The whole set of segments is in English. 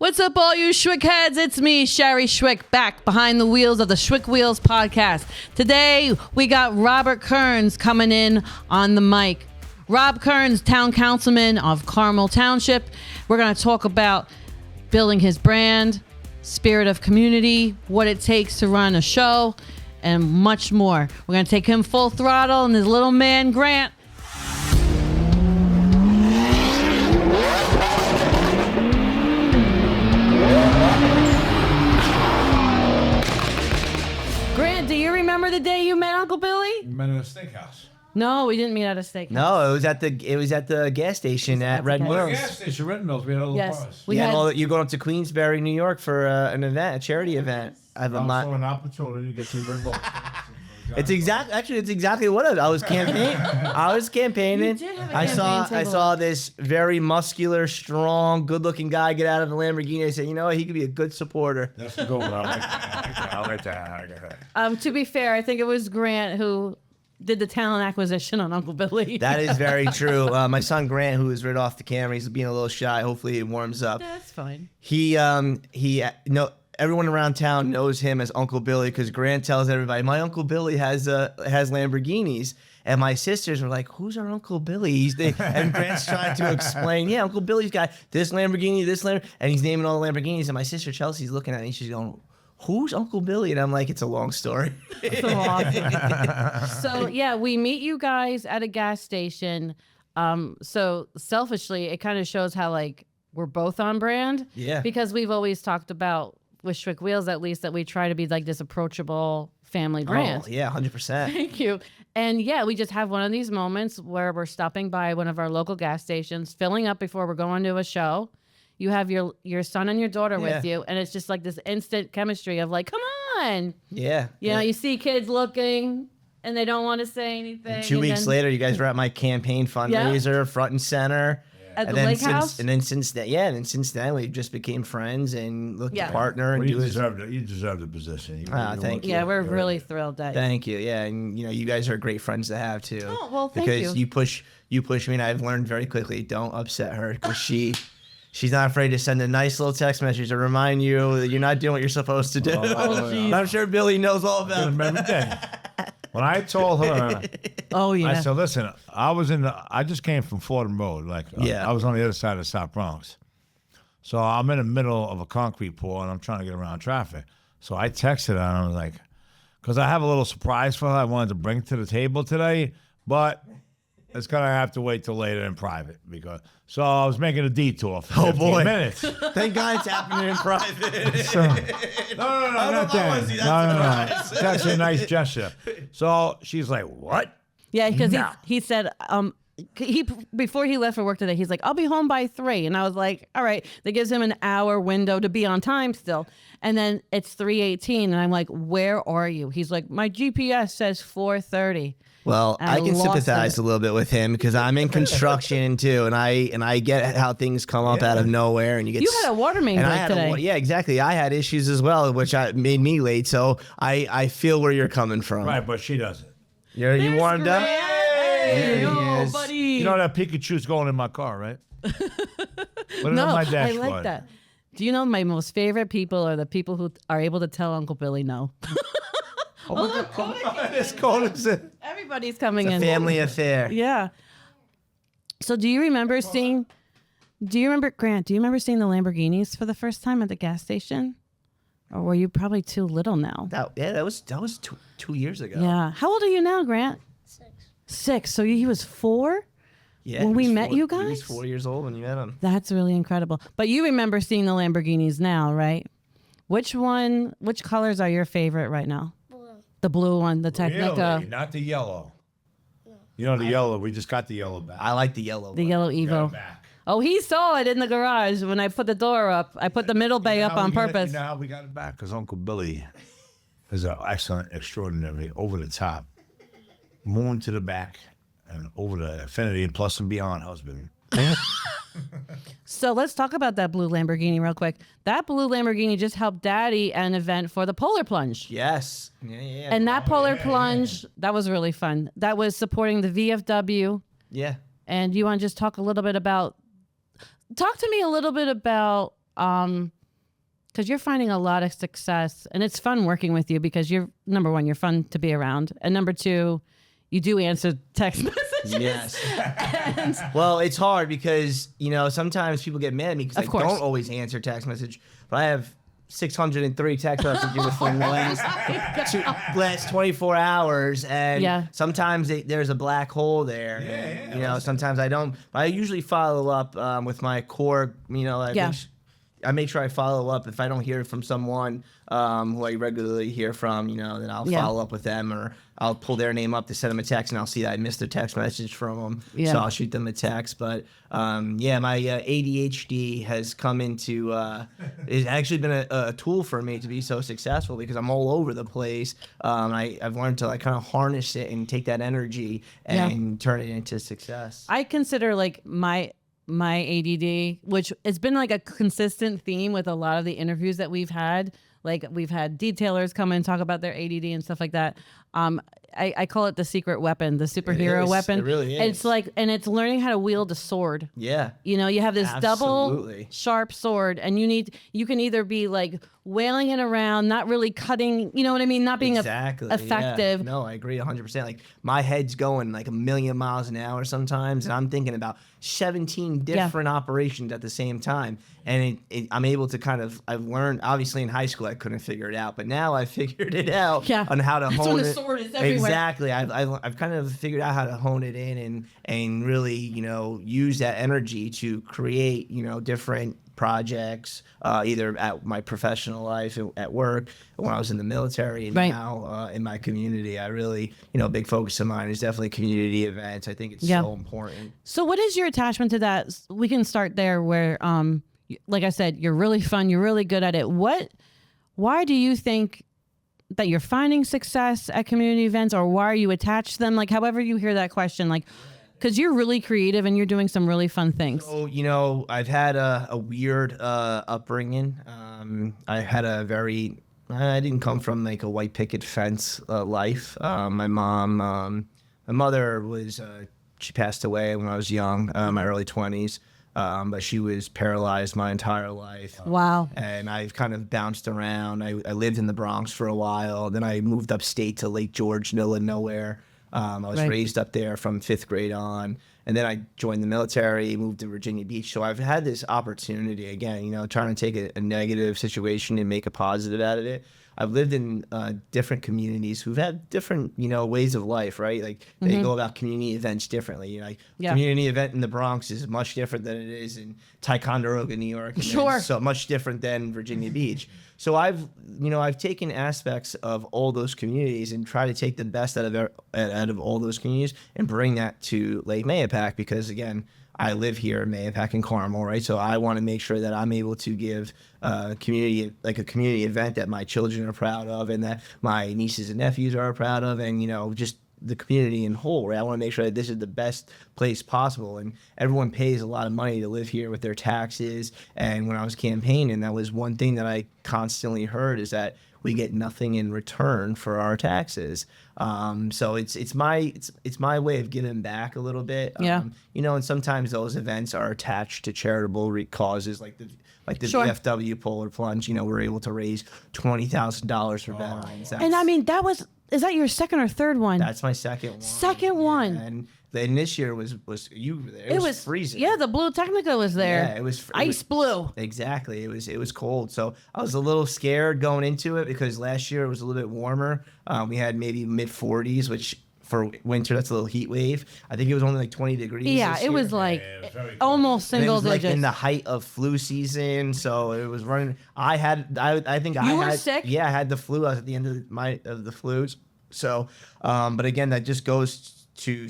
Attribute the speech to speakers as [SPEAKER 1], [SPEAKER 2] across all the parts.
[SPEAKER 1] What's up, all you Schwick heads? It's me, Shari Schwick, back behind the wheels of the Schwick Wheels podcast. Today, we got Robert Kearns coming in on the mic. Rob Kearns, town councilman of Carmel Township. We're going to talk about building his brand, spirit of community, what it takes to run a show, and much more. We're going to take him full throttle and his little man, Grant. Grant, do you remember the day you met Uncle Billy?
[SPEAKER 2] We met at a steakhouse.
[SPEAKER 1] No, we didn't meet at a steakhouse.
[SPEAKER 3] No, it was at the gas station at Red Mills.
[SPEAKER 2] Gas station, Red Mills. We had a little
[SPEAKER 1] Yes.
[SPEAKER 2] bus.
[SPEAKER 3] You going up to Queensbury, New York for an event, a charity event.
[SPEAKER 2] Also an opportunity to get some Red Bulls.
[SPEAKER 3] It's exactly what I was campaigning. I was campaigning.
[SPEAKER 1] You did have a
[SPEAKER 3] I
[SPEAKER 1] campaign
[SPEAKER 3] saw this very muscular, strong, good-looking guy get out of the Lamborghini. I said, you know what? He could be a good supporter.
[SPEAKER 2] That's the goal. I like that.
[SPEAKER 1] To be fair, I think it was Grant who did the talent acquisition on Uncle Billy.
[SPEAKER 3] That is very true. My son Grant, who is right off the camera, he's being a little shy. Hopefully, it warms up.
[SPEAKER 1] That's fine.
[SPEAKER 3] Everyone around town knows him as Uncle Billy because Grant tells everybody, my Uncle Billy has Lamborghinis. And my sisters were like, who's our Uncle Billy? And Grant's trying to explain, yeah, Uncle Billy's got this Lamborghini, and he's naming all the Lamborghinis. And my sister Chelsea's looking at me, she's going, who's Uncle Billy? And I'm like, it's a long story.
[SPEAKER 1] So awesome. So, yeah, we meet you guys at a gas station. So selfishly, it kind of shows how, like, we're both on brand.
[SPEAKER 3] Yeah.
[SPEAKER 1] Because we've always talked about, with Schwick Wheels at least, that we try to be like this approachable family brand.
[SPEAKER 3] Oh, yeah, 100%.
[SPEAKER 1] Thank you. And yeah, we just have one of these moments where we're stopping by one of our local gas stations, filling up before we're going to a show. You have your son and your daughter with you, and it's just like this instant chemistry of like, come on.
[SPEAKER 3] Yeah.
[SPEAKER 1] You know, you see kids looking and they don't want to say anything.
[SPEAKER 3] And 2 weeks later, you guys were at my campaign fundraiser, front and center.
[SPEAKER 1] At the lake house?
[SPEAKER 3] And then since then, we just became friends and looked to partner.
[SPEAKER 2] Well,
[SPEAKER 3] and
[SPEAKER 2] you deserve the position.
[SPEAKER 3] Thank you.
[SPEAKER 1] Yeah, we're really thrilled that.
[SPEAKER 3] Thank you. Yeah, and you guys are great friends to have too.
[SPEAKER 1] Oh, well, thank you.
[SPEAKER 3] Because you push me, and I've learned very quickly, don't upset her because she's not afraid to send a nice little text message to remind you that you're not doing what you're supposed to do. And I'm sure Billy knows all about it.
[SPEAKER 2] When I told her,
[SPEAKER 1] I
[SPEAKER 2] said, listen, I just came from Fordham Road. I was on the other side of the South Bronx. So I'm in the middle of a concrete pour, and I'm trying to get around traffic. So I texted her, and I was like, because I have a little surprise for her I wanted to bring to the table today, but it's going to have to wait till later in private. So I was making a detour for 15 minutes.
[SPEAKER 3] Thank God it's happening in private.
[SPEAKER 2] No, not that. No. It's actually a nice gesture. So she's like, what?
[SPEAKER 1] Yeah, because he said, before he left for work today, he's like, I'll be home by 3. And I was like, all right. That gives him an hour window to be on time still. And then it's 3:18, and I'm like, where are you? He's like, my GPS says 4:30.
[SPEAKER 3] Well, I can sympathize a little bit with him because I'm in construction too, and I get how things come up out of nowhere, and you
[SPEAKER 1] had a water main break today.
[SPEAKER 3] Yeah, exactly. I had issues as well, which made me late. So I feel where you're coming from.
[SPEAKER 2] Right, but she doesn't.
[SPEAKER 3] You warmed up.
[SPEAKER 1] Hey, buddy.
[SPEAKER 2] You know that Pikachu's going in my car, right?
[SPEAKER 1] No,
[SPEAKER 2] my
[SPEAKER 1] I like that. Do you know my most favorite people are the people who are able to tell Uncle Billy no? Everybody's coming in.
[SPEAKER 3] Family affair.
[SPEAKER 1] Yeah. So do you remember Grant, do you remember seeing the Lamborghinis for the first time at the gas station? Or were you probably too little now?
[SPEAKER 3] That was 2 years ago.
[SPEAKER 1] Yeah. How old are you now, Grant? 6. So he was 4?
[SPEAKER 3] Yeah.
[SPEAKER 1] When we met you guys?
[SPEAKER 3] He was 4 years old when you met him.
[SPEAKER 1] That's really incredible. But you remember seeing the Lamborghinis now, right? Which colors are your favorite right now? The blue one, the Technica.
[SPEAKER 2] Really? Not the yellow. No. You know the yellow. We just got the yellow back.
[SPEAKER 3] I like the yellow.
[SPEAKER 1] The yellow Evo. Oh, he saw it in the garage when I put the door up. I put the middle bay up on purpose.
[SPEAKER 2] You know how we got it back? Because Uncle Billy is an excellent, extraordinary, over the top, moon to the back, and over the infinity and plus and beyond husband.
[SPEAKER 1] So let's talk about that blue Lamborghini real quick. That blue Lamborghini just helped Daddy at an event for the Polar Plunge.
[SPEAKER 3] Yes. Yeah.
[SPEAKER 1] And that Polar Plunge, that was really fun. That was supporting the VFW.
[SPEAKER 3] Yeah.
[SPEAKER 1] And you want to just talk to me a little bit about because you're finding a lot of success, and it's fun working with you because you're, number one, you're fun to be around, and number two, you do answer text messages.
[SPEAKER 3] Yes. Well, it's hard because, sometimes people get mad at me because I don't always answer text message, but I have 603 text messages from the last 24 hours, and sometimes there's a black hole there. And, sometimes I don't. But I usually follow up with my core. I make sure I follow up if I don't hear from someone who I regularly hear from. Then I'll follow up with them, or I'll pull their name up to send them a text, and I'll see that I missed a text message from them, so I'll shoot them a text. But my ADHD has come into it's actually been a tool for me to be so successful because I'm all over the place. I've learned to kind of harness it and take that energy and turn it into success.
[SPEAKER 1] I consider my ADD, which it's been like a consistent theme with a lot of the interviews that we've had. Like we've had detailers come in and talk about their ADD and stuff like that. I call it the secret weapon, the superhero weapon.
[SPEAKER 3] It really is.
[SPEAKER 1] It's and it's learning how to wield a sword.
[SPEAKER 3] Yeah.
[SPEAKER 1] You have this double sharp sword, and you can either be wailing it around, not really cutting, you know what I mean? Not being effective.
[SPEAKER 3] Yeah. No, I agree 100%. My head's going a million miles an hour sometimes, and I'm thinking about 17 different operations at the same time. And I'm able to I've learned, obviously in high school I couldn't figure it out, but now I figured it out on how to hone it.
[SPEAKER 1] The sword is everywhere.
[SPEAKER 3] Exactly. I've kind of figured out how to hone it in and really, use that energy to create, different projects, either at my professional life, at work, when I was in the military, and now in my community. I really, a big focus of mine is definitely community events. I think it's so important.
[SPEAKER 1] So what is your attachment to that? We can start there where, like I said, you're really fun, you're really good at it. Why do you think that you're finding success at community events, or why are you attached to them? However you hear that question, because you're really creative and you're doing some really fun things.
[SPEAKER 3] So, I've had a weird upbringing. I didn't come from a white picket fence life. My mother was, she passed away when I was young, my early 20s. But she was paralyzed my entire life.
[SPEAKER 1] Wow.
[SPEAKER 3] And I've kind of bounced around. I lived in the Bronx for a while. Then I moved upstate to Lake George, middle of nowhere. I was raised up there from 5th grade on. And then I joined the military, moved to Virginia Beach. So I've had this opportunity, again, trying to take a negative situation and make a positive out of it. I've lived in different communities who've had different, ways of life, right? They go about community events differently. Community event in the Bronx is much different than it is in Ticonderoga, New York.
[SPEAKER 1] Sure.
[SPEAKER 3] So much different than Virginia Beach. So I've taken aspects of all those communities and try to take the best out of all those communities and bring that to Lake Mahopac, because again, I live here in Mahopac and Carmel, right? So I want to make sure that I'm able to give a community event that my children are proud of and that my nieces and nephews are proud of, and just the community in whole, right? I want to make sure that this is the best place possible. And everyone pays a lot of money to live here with their taxes. And when I was campaigning, that was one thing that I constantly heard, is that we get nothing in return for our taxes. So it's my way of giving back a little bit. And sometimes those events are attached to charitable causes, like the VFW Polar Plunge. We're able to raise $20,000 for veterans.
[SPEAKER 1] And is that your second or third one?
[SPEAKER 3] That's my second one.
[SPEAKER 1] Second one.
[SPEAKER 3] And then this year was you were there. It was freezing.
[SPEAKER 1] Yeah, the Blue Technica was there.
[SPEAKER 3] Yeah, it was
[SPEAKER 1] ice blue.
[SPEAKER 3] Exactly. It was cold. So I was a little scared going into it because last year it was a little bit warmer. We had maybe mid 40s, which for winter, that's a little heat wave. I think it was only 20 degrees.
[SPEAKER 1] Yeah, it was almost single digits.
[SPEAKER 3] In the height of flu season, so it was running. I think
[SPEAKER 1] you were sick.
[SPEAKER 3] Yeah, I had the flu. I was at the end of the flus. So, but again, that just goes to.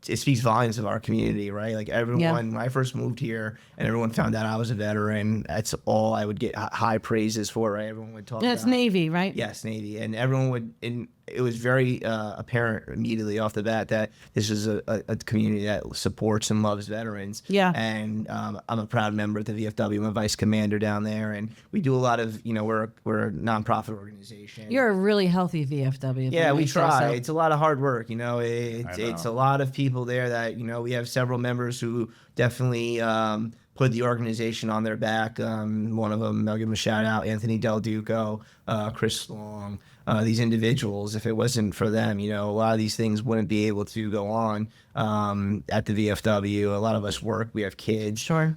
[SPEAKER 3] It speaks volumes of our community, right? Everyone, when I first moved here and everyone found out I was a veteran, that's all I would get high praises for, right? Everyone would talk about.
[SPEAKER 1] That's Navy, right?
[SPEAKER 3] Yes, Navy. And everyone would, and it was very apparent immediately off the bat that this is a community that supports and loves veterans.
[SPEAKER 1] Yeah.
[SPEAKER 3] And I'm a proud member of the VFW. I'm a vice commander down there. And we do a lot of, we're a nonprofit organization.
[SPEAKER 1] You're a really healthy VFW.
[SPEAKER 3] Yeah, we try. It's a lot of hard work, It's a lot of people there that, we have several members who definitely put the organization on their back. One of them, I'll give him a shout out, Anthony Del Duco, Chris Long, these individuals. If it wasn't for them, a lot of these things wouldn't be able to go on at the VFW. A lot of us work, we have kids.
[SPEAKER 1] Sure.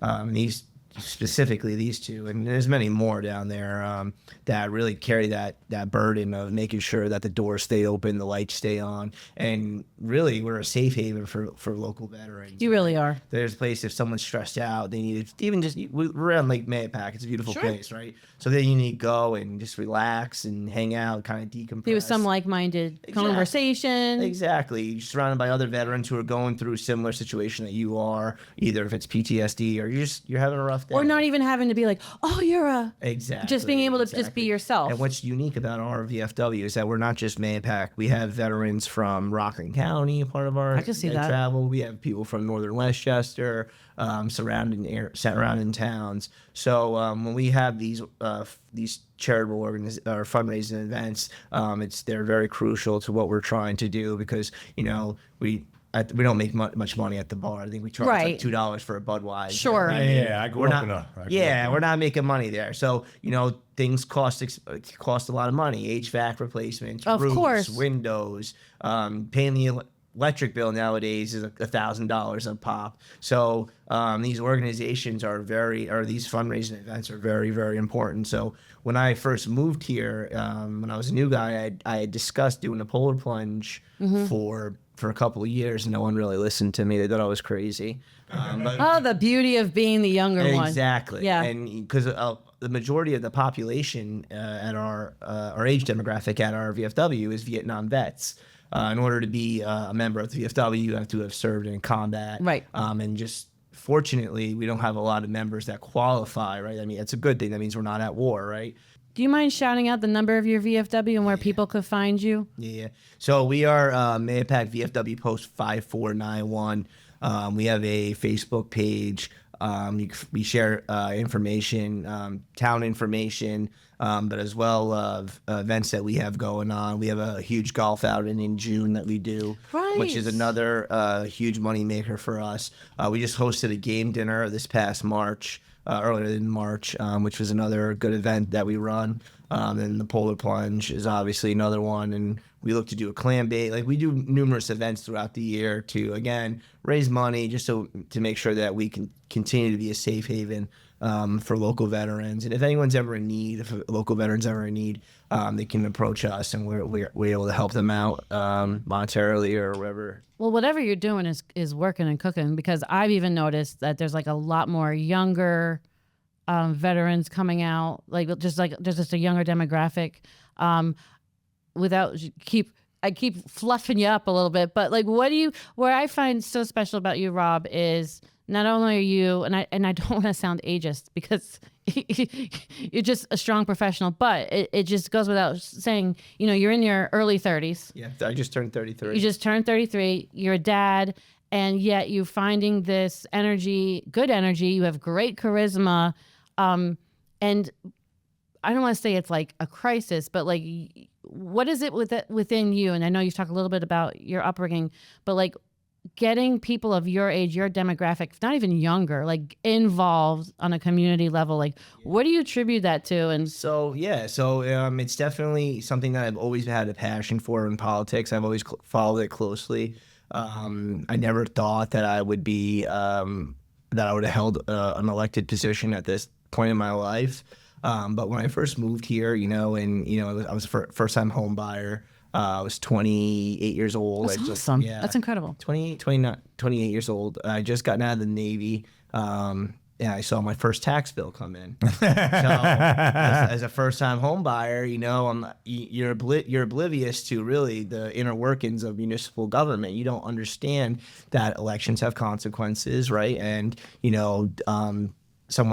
[SPEAKER 3] Specifically these two, and there's many more down there that really carry that burden of making sure that the doors stay open, the lights stay on, and really we're a safe haven for local veterans.
[SPEAKER 1] You really are.
[SPEAKER 3] There's a place if someone's stressed out, they need to even just, we're on Lake Mayapack, it's a beautiful place, right? So then you need to go and just relax and hang out, kind of decompress.
[SPEAKER 1] Be with some like-minded conversation.
[SPEAKER 3] Exactly. You're surrounded by other veterans who are going through a similar situation that you are, either if it's PTSD or you're having a rough day.
[SPEAKER 1] Or not even having to be like, oh, you're a...
[SPEAKER 3] Exactly.
[SPEAKER 1] Just being able to just be yourself.
[SPEAKER 3] And what's unique about our VFW is that we're not just Mayapack. We have veterans from Rockland County, part of our
[SPEAKER 1] I can see that.
[SPEAKER 3] travel. We have people from northern Westchester, surrounding towns. So when we have these charitable or fundraising events, they're very crucial to what we're trying to do because we don't make much money at the bar. I think we charge like $2 for a Budweiser.
[SPEAKER 1] Sure.
[SPEAKER 2] Yeah, I grew up in
[SPEAKER 3] we're not making money there. So, things cost a lot of money. HVAC replacements,
[SPEAKER 1] of
[SPEAKER 3] roofs,
[SPEAKER 1] course.
[SPEAKER 3] windows, paying the electric bill nowadays is $1,000 a pop. So these organizations these fundraising events are very, very important. So when I first moved here, when I was a new guy, I had discussed doing a polar plunge for a couple of years, and no one really listened to me. They thought I was crazy.
[SPEAKER 1] The beauty of being the younger one.
[SPEAKER 3] Exactly.
[SPEAKER 1] Yeah.
[SPEAKER 3] And because the majority of the population at our age demographic at our VFW is Vietnam vets. In order to be a member of the VFW, you have to have served in combat.
[SPEAKER 1] Right.
[SPEAKER 3] And just fortunately, we don't have a lot of members that qualify, right? I mean, it's a good thing. That means we're not at war, right?
[SPEAKER 1] Do you mind shouting out the number of your VFW and where people could find you?
[SPEAKER 3] Yeah. So we are Mayapack VFW Post 5491. We have a Facebook page. We share information, town information, but as well events that we have going on. We have a huge golf outing in June that we do, which is another huge money maker for us. We just hosted a game dinner this past March. Earlier in March, which was another good event that we run. And the Polar Plunge is obviously another one. And we look to do a clam bake. Like we do numerous events throughout the year to, again, raise money just to make sure that we can continue to be a safe haven for local veterans. And if anyone's ever in need, if a local veteran's ever in need, they can approach us and we're able to help them out monetarily or wherever.
[SPEAKER 1] Well, whatever you're doing is working and cooking, because I've even noticed that there's like a lot more younger veterans coming out, like there's just a younger demographic. I keep fluffing you up a little bit, but like, where I find so special about you, Rob, is not only are you, and I don't want to sound ageist because you're just a strong professional, but it just goes without saying, you're in your early 30s.
[SPEAKER 3] Yeah, I just turned 33.
[SPEAKER 1] You just turned 33. You're a dad, and yet you're finding this energy, good energy. You have great charisma, and I don't want to say it's like a crisis, but like, what is it within you? And I know you've talked a little bit about your upbringing, but like, getting people of your age, your demographic, not even younger, like involved on a community level, like what do you attribute that to? And
[SPEAKER 3] so it's definitely something that I've always had a passion for in politics. I've always followed it closely. I never thought that I would be that I would have held an elected position at this point in my life. But when I first moved here, I was a first-time home buyer. I was 28 years old.
[SPEAKER 1] That's awesome. That's incredible.
[SPEAKER 3] 28 years old. I just gotten out of the Navy. I saw my first tax bill come in. So as a first-time home buyer, you're oblivious to really the inner workings of municipal government. You don't understand that elections have consequences, right? And someone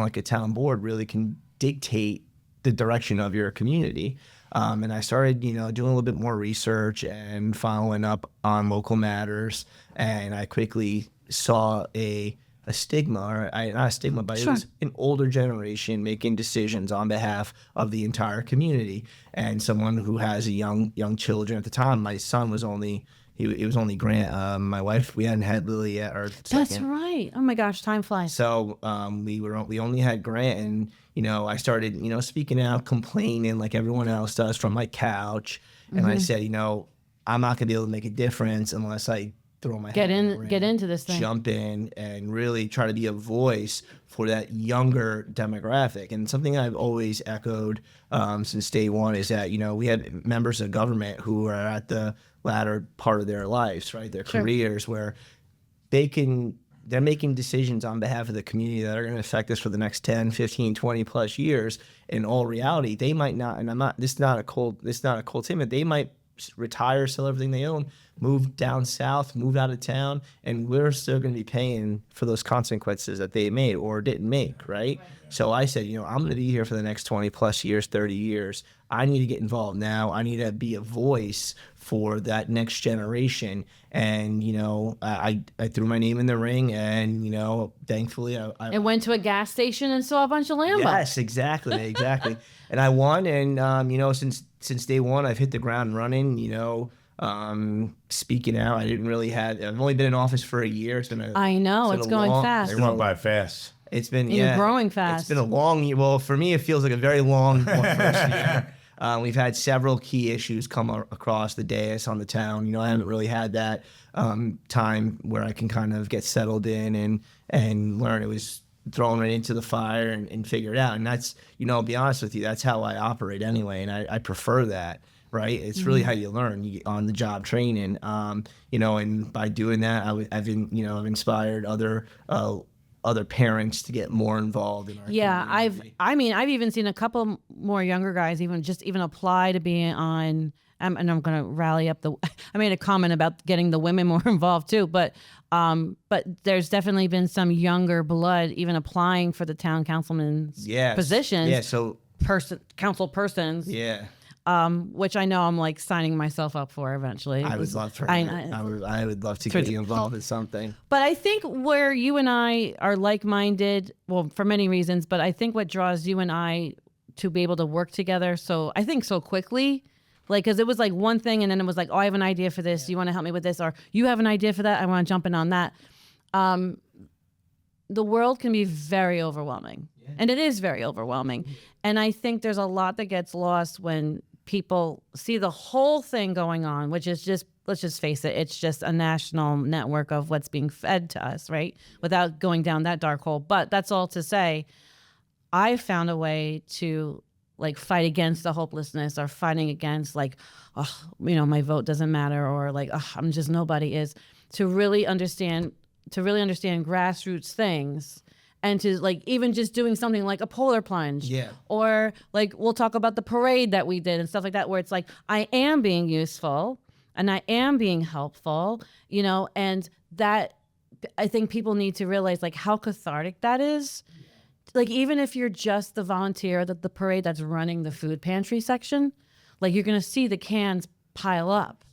[SPEAKER 3] like a town board really can dictate the direction of your community. And I started, doing a little bit more research and following up on local matters. And I quickly saw a stigma, not a stigma, but It was an older generation making decisions on behalf of the entire community. And someone who has young children at the time, my son was only, it was only Grant. My wife, we hadn't had Lily yet.
[SPEAKER 1] That's right. Oh my gosh, time flies.
[SPEAKER 3] So we only had Grant, and I started speaking out, complaining like everyone else does from my couch, and I said, I'm not gonna be able to make a difference unless I throw my
[SPEAKER 1] get into this thing,
[SPEAKER 3] jump in, and really try to be a voice for that younger demographic. And something I've always echoed since day one is that we had members of government who are at the latter part of their lives, right, their careers, where they're making decisions on behalf of the community that are going to affect us for the next 10, 15, 20 plus years. In all reality, they might not, and this is not a cold statement, they might retire, sell everything they own, move down south, move out of town, and we're still going to be paying for those consequences that they made or didn't make, right? So I said, I'm going to be here for the next 20 plus years, 30 years. I need to get involved now. I need to be a voice for that next generation. And, I threw my name in the ring, and, thankfully I
[SPEAKER 1] went to a gas station and saw a bunch of Lambos.
[SPEAKER 3] Yes, exactly. And I won. And, since day one, I've hit the ground running, speaking out. I've only been in office for a year. It's going
[SPEAKER 1] fast.
[SPEAKER 2] It went by fast.
[SPEAKER 3] It's been,
[SPEAKER 1] growing fast.
[SPEAKER 3] It's been a long year. Well, for me, it feels like a very long first year. We've had several key issues come across the dais on the town. I haven't really had that time where I can kind of get settled in and learn. It was thrown right into the fire and figure it out. And that's, I'll be honest with you, that's how I operate anyway. And I prefer that, right? It's really how you learn. You get on the job training, and by doing that, I've inspired other parents to get more involved in our community.
[SPEAKER 1] I've even seen a couple more younger guys even apply to be on, and I'm going to rally up I made a comment about getting the women more involved too, but there's definitely been some younger blood even applying for the town councilman's positions.
[SPEAKER 3] Yeah, so
[SPEAKER 1] council persons.
[SPEAKER 3] Yeah.
[SPEAKER 1] Which I know I'm like signing myself up for eventually.
[SPEAKER 3] I would love to get you involved in something.
[SPEAKER 1] But I think where you and I are like-minded, well, for many reasons, but I think what draws you and I to be able to work together so quickly, like, because it was like one thing and then it was like, oh, I have an idea for this. You want to help me with this? Or you have an idea for that? I want to jump in on that. The world can be very overwhelming. Yeah. And it is very overwhelming. And I think there's a lot that gets lost when people see the whole thing going on, which is just, let's just face it, it's just a national network of what's being fed to us, right? Without going down that dark hole. But that's all to say, I found a way to like fight against the hopelessness or fighting against like, oh, my vote doesn't matter, or like, oh, I'm just nobody, is to really understand grassroots things. And to like even just doing something like a polar plunge, or like we'll talk about the parade that we did and stuff like that, where it's like I am being useful and I am being helpful, and that I think people need to realize like how cathartic that is. Like even if you're just the volunteer at the parade that's running the food pantry section, like you're gonna see the cans pile up.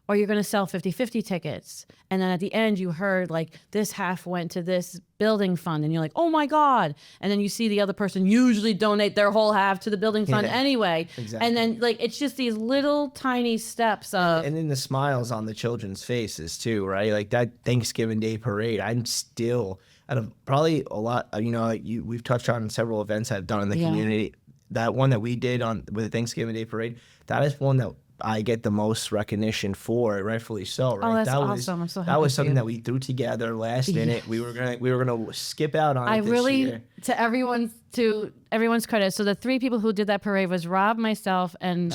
[SPEAKER 1] Or you're going to sell 50-50 tickets. And then at the end, you heard like this half went to this building fund. And you're like, oh my God. And then you see the other person usually donate their whole half to the building fund anyway. Exactly. And then like, it's just these little tiny steps of.
[SPEAKER 3] And then the smiles on the children's faces too, right? Like that Thanksgiving Day parade, I'm still out of probably a lot, we've touched on several events I've done in the community. That one that we did with the Thanksgiving Day parade, that is one that I get the most recognition for, rightfully so. Right?
[SPEAKER 1] Oh, that's awesome! I'm so happy.
[SPEAKER 3] That was something that we threw together last minute. We were gonna skip out on.
[SPEAKER 1] To everyone's credit. So the three people who did that parade was Rob, myself, and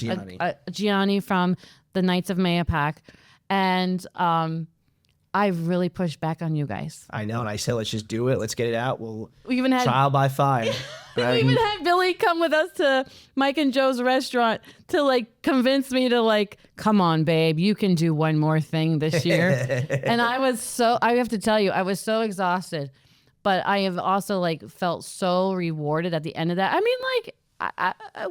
[SPEAKER 1] Gianni from the Knights of Mayapack, and I really pushed back on you guys.
[SPEAKER 3] I know, and I said, let's just do it. Let's get it out.
[SPEAKER 1] We even had
[SPEAKER 3] trial by fire.
[SPEAKER 1] Right? We even had Billy come with us to Mike and Joe's restaurant to like convince me to like, come on, babe, you can do one more thing this year. And I have to tell you, I was so exhausted, but I have also like felt so rewarded at the end of that. I mean, like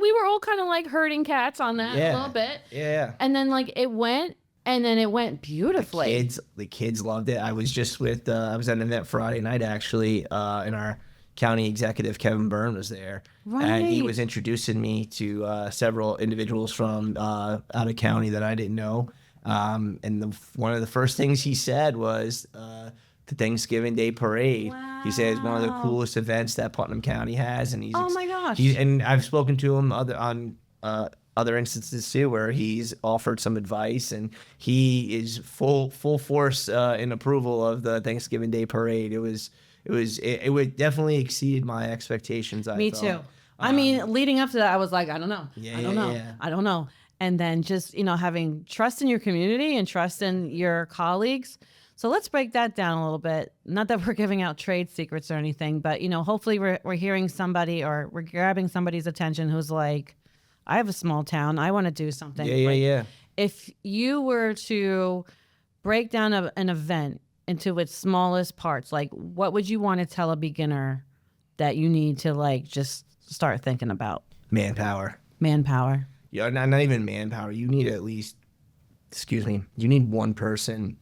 [SPEAKER 1] we were all kind of like herding cats on that a little bit.
[SPEAKER 3] Yeah.
[SPEAKER 1] And then like it went. And then it went beautifully.
[SPEAKER 3] The kids loved it. I was just I was at an event Friday night actually, and our county executive Kevin Byrne was there, and he was introducing me to several individuals from out of county that I didn't know, One of the first things he said was the Thanksgiving Day Parade.
[SPEAKER 1] Wow.
[SPEAKER 3] He said it's one of the coolest events that Putnam County has, and
[SPEAKER 1] Oh my gosh.
[SPEAKER 3] And I've spoken to him on other instances too, where he's offered some advice, and he is full force in approval of the Thanksgiving Day Parade. It would definitely exceeded my expectations.
[SPEAKER 1] Me too. I mean, leading up to that, I was like, I don't know.
[SPEAKER 3] Yeah,
[SPEAKER 1] I don't know.
[SPEAKER 3] yeah.
[SPEAKER 1] I don't know. And then just, having trust in your community and trust in your colleagues. So let's break that down a little bit. Not that we're giving out trade secrets or anything, but, hopefully we're hearing somebody, or we're grabbing somebody's attention who's like, I have a small town. I want to do something.
[SPEAKER 3] Yeah.
[SPEAKER 1] If you were to break down an event into its smallest parts, like what would you want to tell a beginner that you need to just start thinking about?
[SPEAKER 3] Manpower. Yeah, not even manpower. You need at least, you need one person,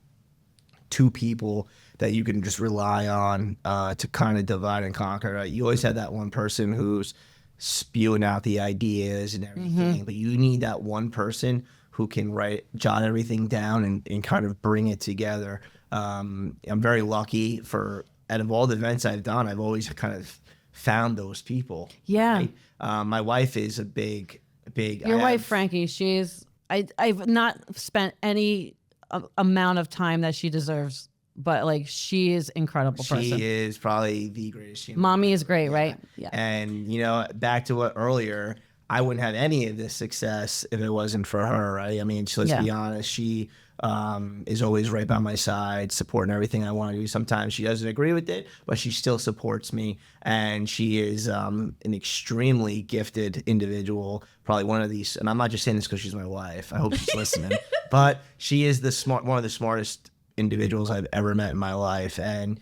[SPEAKER 3] two people that you can just rely on to kind of divide and conquer. Right? You always have that one person who's spewing out the ideas and everything, but you need that one person who can jot everything down and kind of bring it together. I'm very lucky out of all the events I've done, I've always kind of found those people.
[SPEAKER 1] Yeah.
[SPEAKER 3] Right? My wife is a big.
[SPEAKER 1] Your wife, Frankie, I've not spent any amount of time that she deserves, but she is incredible person.
[SPEAKER 3] She is probably the greatest human.
[SPEAKER 1] Mommy is great, right?
[SPEAKER 3] Yeah. And back to what earlier, I wouldn't have any of this success if it wasn't for her, right? I mean, let's be honest, she is always right by my side, supporting everything I want to do. Sometimes she doesn't agree with it, but she still supports me. And she is an extremely gifted individual, probably one of these, and I'm not just saying this because she's my wife. I hope she's listening. But she is one of the smartest individuals I've ever met in my life. And,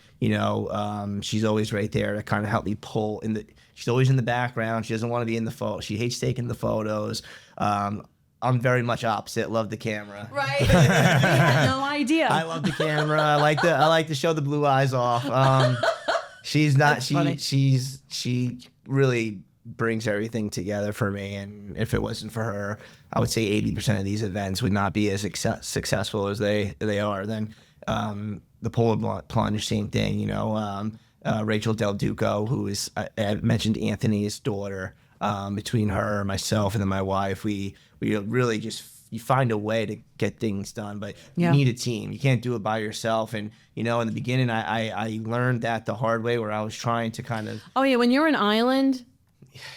[SPEAKER 3] she's always right there to kind of help me pull she's always in the background. She doesn't want to be in the photo. She hates taking the photos. I'm very much opposite. Love the camera.
[SPEAKER 1] Right. We had no idea.
[SPEAKER 3] I love the camera. I like to show the blue eyes off. She's not. She really brings everything together for me. And if it wasn't for her, I would say 80% of these events would not be as successful as they are. Then the Polar Plunge, same thing. Rachel Del Duco, who is I mentioned Anthony's daughter. Between her, myself, and then my wife, we really just you find a way to get things done. But you need a team. You can't do it by yourself. And in the beginning, I learned that the hard way, where I was trying to kind of.
[SPEAKER 1] Oh yeah, when you're an island,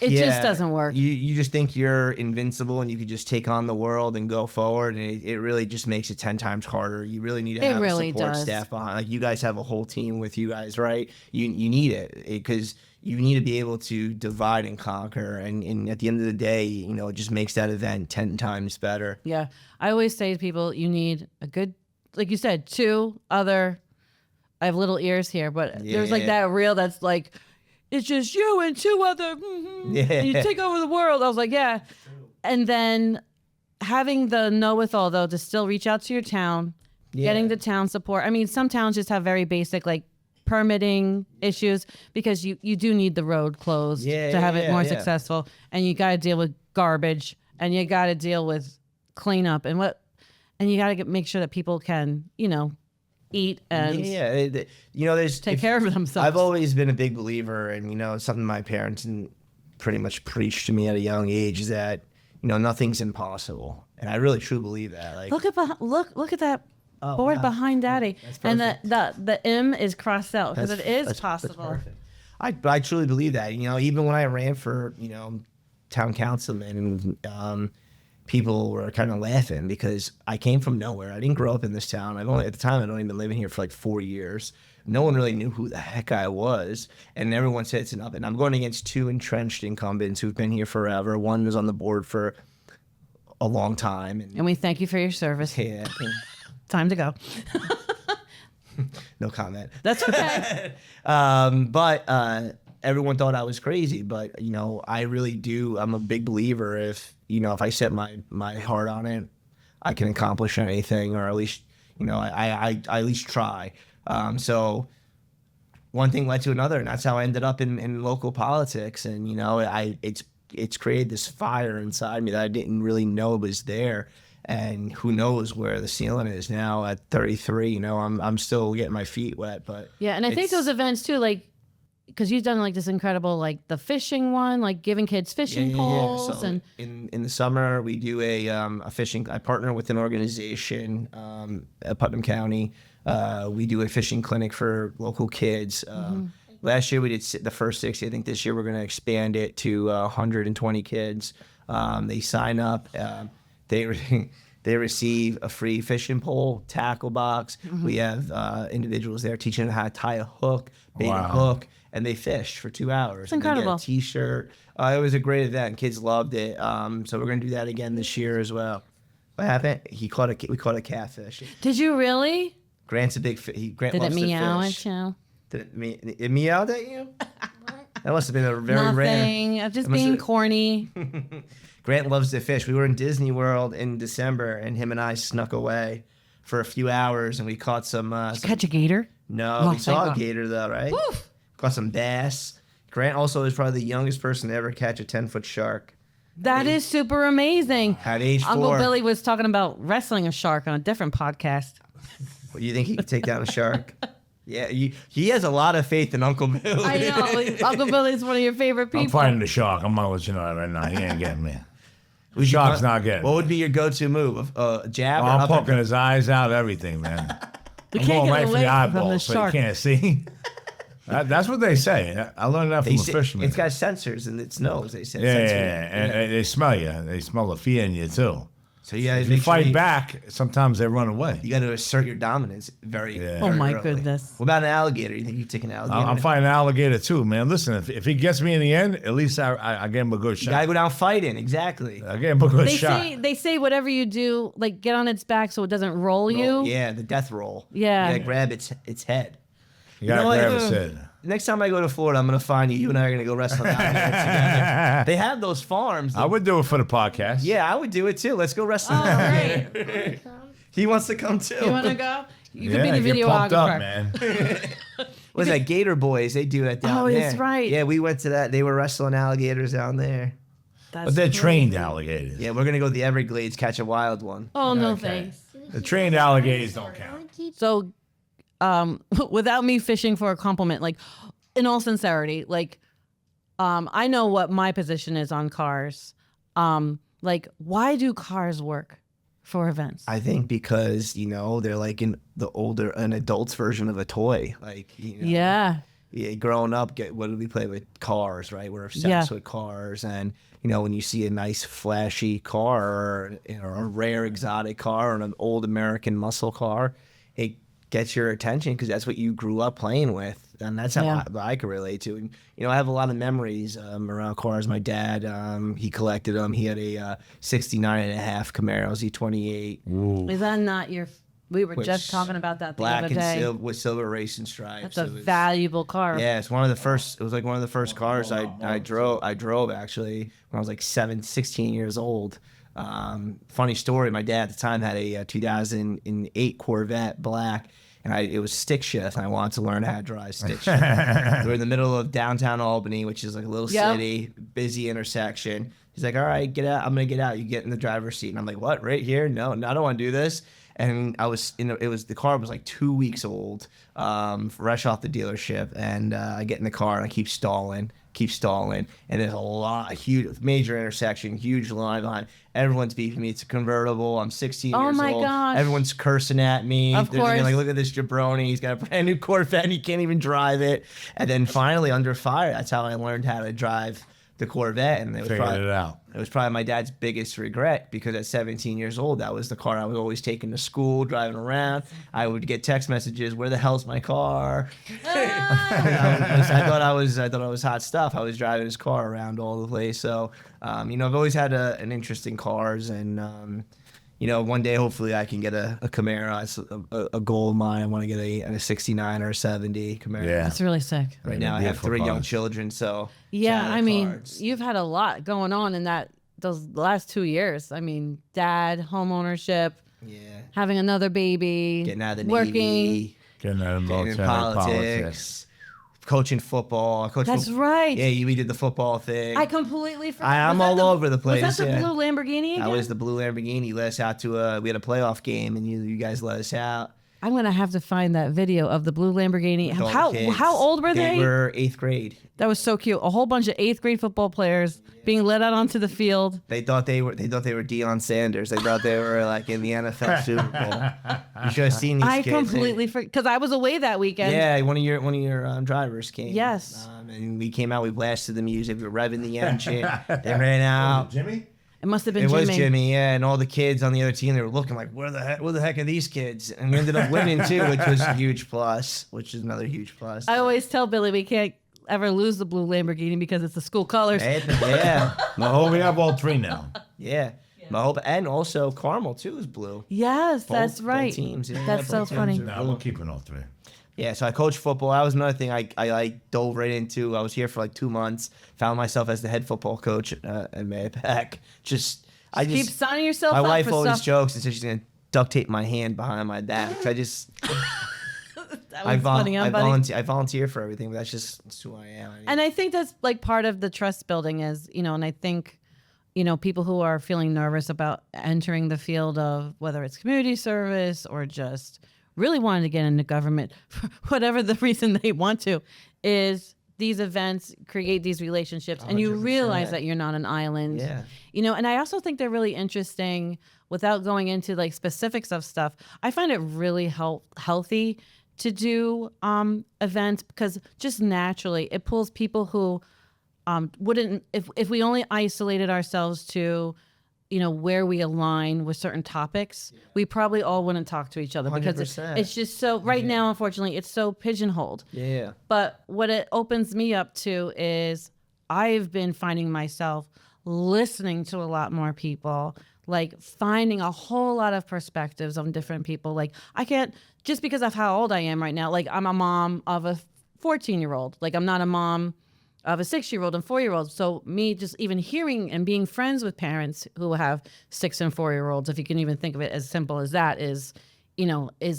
[SPEAKER 1] it just doesn't work.
[SPEAKER 3] You just think you're invincible and you could just take on the world and go forward, and it really just makes it 10 times harder. You really need to have a support staff behind. Like you guys have a whole team with you guys, right? You need it because you need to be able to divide and conquer, and at the end of the day, it just makes that event 10 times better.
[SPEAKER 1] Yeah, I always say to people, you need a good, like you said, two other. I have little ears here, but there's that reel that's like. It's just you and two other, and you take over the world. I was like, yeah. And then having the know-with-all, though, to still reach out to your town, getting the town support. I mean, some towns just have very basic, permitting issues because you do need the road closed to have it more successful. And you got to deal with garbage, and you got to deal with cleanup, and you got to make sure that people can, eat and take care of themselves.
[SPEAKER 3] I've always been a big believer, and something my parents pretty much preached to me at a young age is that nothing's impossible, and I really truly believe that.
[SPEAKER 1] Look at that board behind Daddy, and the M is crossed out because it is possible.
[SPEAKER 3] That's I truly believe that. Even when I ran for town councilman, and people were kind of laughing because I came from nowhere. I didn't grow up in this town. At the time, I'd only been living here for 4 years. No one really knew who the heck I was. And everyone said it's enough. And I'm going against two entrenched incumbents who've been here forever. One was on the board for a long time.
[SPEAKER 1] And we thank you for your service.
[SPEAKER 3] Yeah.
[SPEAKER 1] Time to go.
[SPEAKER 3] No comment.
[SPEAKER 1] That's okay.
[SPEAKER 3] But everyone thought I was crazy. But, I really do. I'm a big believer if I set my heart on it, I can accomplish anything, or at least, I at least try. So one thing led to another, and that's how I ended up in local politics. And, it's created this fire inside me that I didn't really know was there. And who knows where the ceiling is now at 33? You know, I'm still getting my feet wet, but
[SPEAKER 1] Yeah, and I think those events too, like, because you've done like this incredible, like the fishing one, like giving kids fishing poles,
[SPEAKER 3] So
[SPEAKER 1] and
[SPEAKER 3] in the summer we do a fishing. I partner with an organization at Putnam County. We do a fishing clinic for local kids. Last year we did the first 60. I think this year we're going to expand it to 120 kids. They sign up. They receive a free fishing pole, tackle box. We have individuals there teaching them how to tie a hook, bait a hook, and they fished for 2 hours.
[SPEAKER 1] It's incredible.
[SPEAKER 3] And they get a T-shirt. It was a great event. Kids loved it. So we're going to do that again this year as well. What happened? We caught a catfish.
[SPEAKER 1] Did you really?
[SPEAKER 3] Grant's a big fish. Grant
[SPEAKER 1] Did it
[SPEAKER 3] loves to
[SPEAKER 1] meow at
[SPEAKER 3] fish.
[SPEAKER 1] you?
[SPEAKER 3] Did it meowed at you? That must have been a very rare.
[SPEAKER 1] Nothing. I'm just being corny.
[SPEAKER 3] Grant loves to fish. We were in Disney World in December, and him and I snuck away for a few hours, and we caught some.
[SPEAKER 1] Catch a gator?
[SPEAKER 3] No, we saw a
[SPEAKER 1] God.
[SPEAKER 3] gator though, right?
[SPEAKER 1] Woof.
[SPEAKER 3] Caught some bass. Grant also is probably the youngest person to ever catch a 10-foot shark.
[SPEAKER 1] That is super amazing.
[SPEAKER 3] At age 4.
[SPEAKER 1] Uncle Billy was talking about wrestling a shark on a different podcast.
[SPEAKER 3] What, you think he could take down a shark? Yeah, he has a lot of faith in Uncle Billy.
[SPEAKER 1] I know. Uncle Billy's one of your favorite people.
[SPEAKER 2] I'm fighting the shark. I'm gonna let you know that right now. He ain't getting me.
[SPEAKER 3] Would you
[SPEAKER 2] Shark's
[SPEAKER 3] want-
[SPEAKER 2] not getting
[SPEAKER 3] What
[SPEAKER 2] me.
[SPEAKER 3] would be your go-to move? A jab or
[SPEAKER 2] I'm
[SPEAKER 3] uppercut?
[SPEAKER 2] poking his eyes out, everything, man.
[SPEAKER 1] We
[SPEAKER 2] I'm
[SPEAKER 1] can't
[SPEAKER 2] going
[SPEAKER 1] get
[SPEAKER 2] right for
[SPEAKER 1] away
[SPEAKER 2] the
[SPEAKER 1] from the
[SPEAKER 2] eyeballs so you
[SPEAKER 1] shark.
[SPEAKER 2] can't see. That's what they say. I learned that from a fisherman.
[SPEAKER 3] It's got sensors in its nose. They said.
[SPEAKER 2] Yeah,
[SPEAKER 3] sensors.
[SPEAKER 2] and they smell you. They smell the fear in you too.
[SPEAKER 3] So you guys
[SPEAKER 2] If you
[SPEAKER 3] make sure
[SPEAKER 2] fight back, sometimes they run away.
[SPEAKER 3] You got to assert your dominance very.
[SPEAKER 2] Yeah.
[SPEAKER 1] Oh,
[SPEAKER 3] very
[SPEAKER 1] my
[SPEAKER 3] early.
[SPEAKER 1] goodness.
[SPEAKER 3] What about an alligator? You think you take an alligator?
[SPEAKER 2] I'm fighting an alligator too, man. Listen, if he gets me in the end, at least I get him a good
[SPEAKER 3] You gotta
[SPEAKER 2] shot.
[SPEAKER 3] go down fighting. Exactly.
[SPEAKER 2] I get him a good
[SPEAKER 1] They
[SPEAKER 2] shot.
[SPEAKER 1] say whatever you do, like get on its back so it doesn't roll you.
[SPEAKER 3] Yeah, the death roll.
[SPEAKER 1] Yeah.
[SPEAKER 3] You gotta grab its head.
[SPEAKER 2] You gotta
[SPEAKER 3] know what?
[SPEAKER 2] grab his head.
[SPEAKER 3] Next time I go to Florida, I'm gonna find you. You and I are gonna go wrestling out there together. They have those farms.
[SPEAKER 2] I would do it for the podcast.
[SPEAKER 3] Yeah, I would do it too. Let's go wrestling.
[SPEAKER 1] Oh, great.
[SPEAKER 3] He wants to come too.
[SPEAKER 1] You want to go? You
[SPEAKER 2] Yeah,
[SPEAKER 1] could be the
[SPEAKER 2] get pumped up,
[SPEAKER 1] videographer.
[SPEAKER 2] man.
[SPEAKER 3] What's that? Gator Boys. They do that down
[SPEAKER 1] Oh,
[SPEAKER 3] there.
[SPEAKER 1] that's right.
[SPEAKER 3] Yeah, we went to that. They were wrestling alligators down there.
[SPEAKER 1] That's
[SPEAKER 2] But they're
[SPEAKER 1] great.
[SPEAKER 2] trained alligators.
[SPEAKER 3] Yeah, we're gonna go to the Everglades, catch a wild one.
[SPEAKER 1] Oh, no
[SPEAKER 2] Okay.
[SPEAKER 1] thanks.
[SPEAKER 2] The trained alligators don't count.
[SPEAKER 1] So, without me fishing for a compliment, like, in all sincerity, like, I know what my position is on cars. Like, why do cars work for events?
[SPEAKER 3] I think because they're like an adult's version of a toy. Like
[SPEAKER 1] Yeah.
[SPEAKER 3] yeah, growing up, what did we play with? Cars, right? We're obsessed
[SPEAKER 1] Yeah.
[SPEAKER 3] with cars, and when you see a nice flashy car or a rare exotic car or an old American muscle car, it gets your attention because that's what you grew up playing with. And that's how I could relate to. And, I have a lot of memories around cars. My dad, he collected them. He had a 69 and a half Camaro Z28.
[SPEAKER 1] Is that not your? We were just talking about that the
[SPEAKER 3] Black
[SPEAKER 1] other
[SPEAKER 3] and
[SPEAKER 1] day.
[SPEAKER 3] with silver racing stripes.
[SPEAKER 1] That's a
[SPEAKER 3] It was-
[SPEAKER 1] valuable car.
[SPEAKER 3] Yeah, it's one of the first. It was like one of the first cars I drove. I drove actually when I was like 16 years old. Funny story. My dad at the time had a 2008 Corvette black, and it was stick shift. And I wanted to learn how to drive stick shift. We were in the middle of downtown Albany, which is like a little city, busy intersection. He's like, "All right, get out. I'm gonna get out. You get in the driver's seat." And I'm like, "What? Right here? No, I don't want to do this." And I was the car was like 2 weeks old, fresh off the dealership. And I get in the car and I keep stalling. And there's a huge, major intersection, huge line behind. Everyone's beeping me. It's a convertible. I'm 16 years old.
[SPEAKER 1] Oh my gosh.
[SPEAKER 3] Everyone's cursing at me.
[SPEAKER 1] Of
[SPEAKER 3] They're
[SPEAKER 1] course.
[SPEAKER 3] like, look at this jabroni. He's got a brand new Corvette and he can't even drive it. And then finally, under fire, that's how I learned how to drive the Corvette. And
[SPEAKER 2] Figured it out.
[SPEAKER 3] it was probably my dad's biggest regret because at 17 years old, that was the car I was always taking to school, driving around. I would get text messages, "Where the hell's my car?" I thought I was hot stuff. I was driving his car around all the place. So, I've always had an interest in cars, and one day hopefully I can get a Camaro. It's a goal of mine. I want to get a 69 or a 70 Camaro.
[SPEAKER 2] Yeah.
[SPEAKER 1] That's really sick.
[SPEAKER 3] Right now I have 3 young children, so
[SPEAKER 1] Yeah,
[SPEAKER 3] shout out
[SPEAKER 1] I mean,
[SPEAKER 3] cards.
[SPEAKER 1] you've had a lot going on in those last 2 years. I mean, dad, home ownership,
[SPEAKER 3] Yeah.
[SPEAKER 1] having another baby,
[SPEAKER 3] Getting out of the
[SPEAKER 1] working.
[SPEAKER 3] Navy,
[SPEAKER 2] Getting out of
[SPEAKER 3] getting in
[SPEAKER 2] military politics.
[SPEAKER 3] politics, coaching football. I coached
[SPEAKER 1] That's
[SPEAKER 3] football.
[SPEAKER 1] right.
[SPEAKER 3] Yeah, we did the football thing.
[SPEAKER 1] I completely forgot.
[SPEAKER 3] I'm all over the place.
[SPEAKER 1] Was that the
[SPEAKER 3] yeah.
[SPEAKER 1] blue Lamborghini again?
[SPEAKER 3] That was the blue Lamborghini. Let us out to we had a playoff game, and you guys let us out.
[SPEAKER 1] I'm gonna have to find that video of the blue Lamborghini.
[SPEAKER 3] With all the kids.
[SPEAKER 1] How old were they?
[SPEAKER 3] They were 8th grade.
[SPEAKER 1] That was so cute. A whole bunch of 8th grade football players being led out onto the field.
[SPEAKER 3] They thought they were Deion Sanders. They thought they were like in the NFL Super Bowl. You should have seen these kids.
[SPEAKER 1] I completely forgot because I was away that weekend.
[SPEAKER 3] Yeah, one of your drivers came.
[SPEAKER 1] Yes.
[SPEAKER 3] And we came out. We blasted the music. We were revving the engine. They ran out.
[SPEAKER 2] Jimmy?
[SPEAKER 1] It must have been
[SPEAKER 3] It
[SPEAKER 1] Jimmy.
[SPEAKER 3] was Jimmy, yeah, and all the kids on the other team, they were looking like, where the heck are these kids? And we ended up winning too, which was a huge plus, which is another huge plus.
[SPEAKER 1] I always tell Billy we can't ever lose the blue Lamborghini because it's the school colors.
[SPEAKER 3] Yeah,
[SPEAKER 2] No, we have all three now.
[SPEAKER 3] yeah. My hope, and also Carmel too is blue.
[SPEAKER 1] Yes, that's
[SPEAKER 3] Both
[SPEAKER 1] right.
[SPEAKER 3] teams, yeah,
[SPEAKER 1] That's so
[SPEAKER 3] both teams
[SPEAKER 1] funny.
[SPEAKER 3] are
[SPEAKER 2] Now we're keeping all three.
[SPEAKER 3] Yeah, so I coached football. That was another thing I dove right into. I was here for like 2 months. Found myself as the head football coach at Mayapack.
[SPEAKER 1] Keep signing yourself
[SPEAKER 3] My
[SPEAKER 1] up
[SPEAKER 3] wife
[SPEAKER 1] for
[SPEAKER 3] always
[SPEAKER 1] stuff.
[SPEAKER 3] jokes and says she's gonna duct tape my hand behind my back. I just
[SPEAKER 1] That was funny, huh, buddy?
[SPEAKER 3] I volunteer for everything, but that's who I am.
[SPEAKER 1] And I think that's like part of the trust building is, and I think, people who are feeling nervous about entering the field of whether it's community service or just really wanting to get into government, for whatever the reason they want to, is these events create these relationships and you
[SPEAKER 3] 100%.
[SPEAKER 1] realize that you're not an island.
[SPEAKER 3] Yeah.
[SPEAKER 1] And I also think they're really interesting without going into like specifics of stuff. I find it really healthy to do events because just naturally it pulls people who wouldn't, if we only isolated ourselves to, where we align with certain topics, we probably all wouldn't talk to each other because
[SPEAKER 3] 100%.
[SPEAKER 1] it's just so, right now, unfortunately, it's so pigeonholed.
[SPEAKER 3] Yeah.
[SPEAKER 1] But what it opens me up to is I've been finding myself listening to a lot more people, like finding a whole lot of perspectives on different people. Like I can't, just because of how old I am right now, like I'm a mom of a 14-year-old. Like I'm not a mom of a 6-year-old and 4-year-old. So me just even hearing and being friends with parents who have 6 and 4-year-olds, if you can even think of it as simple as that, is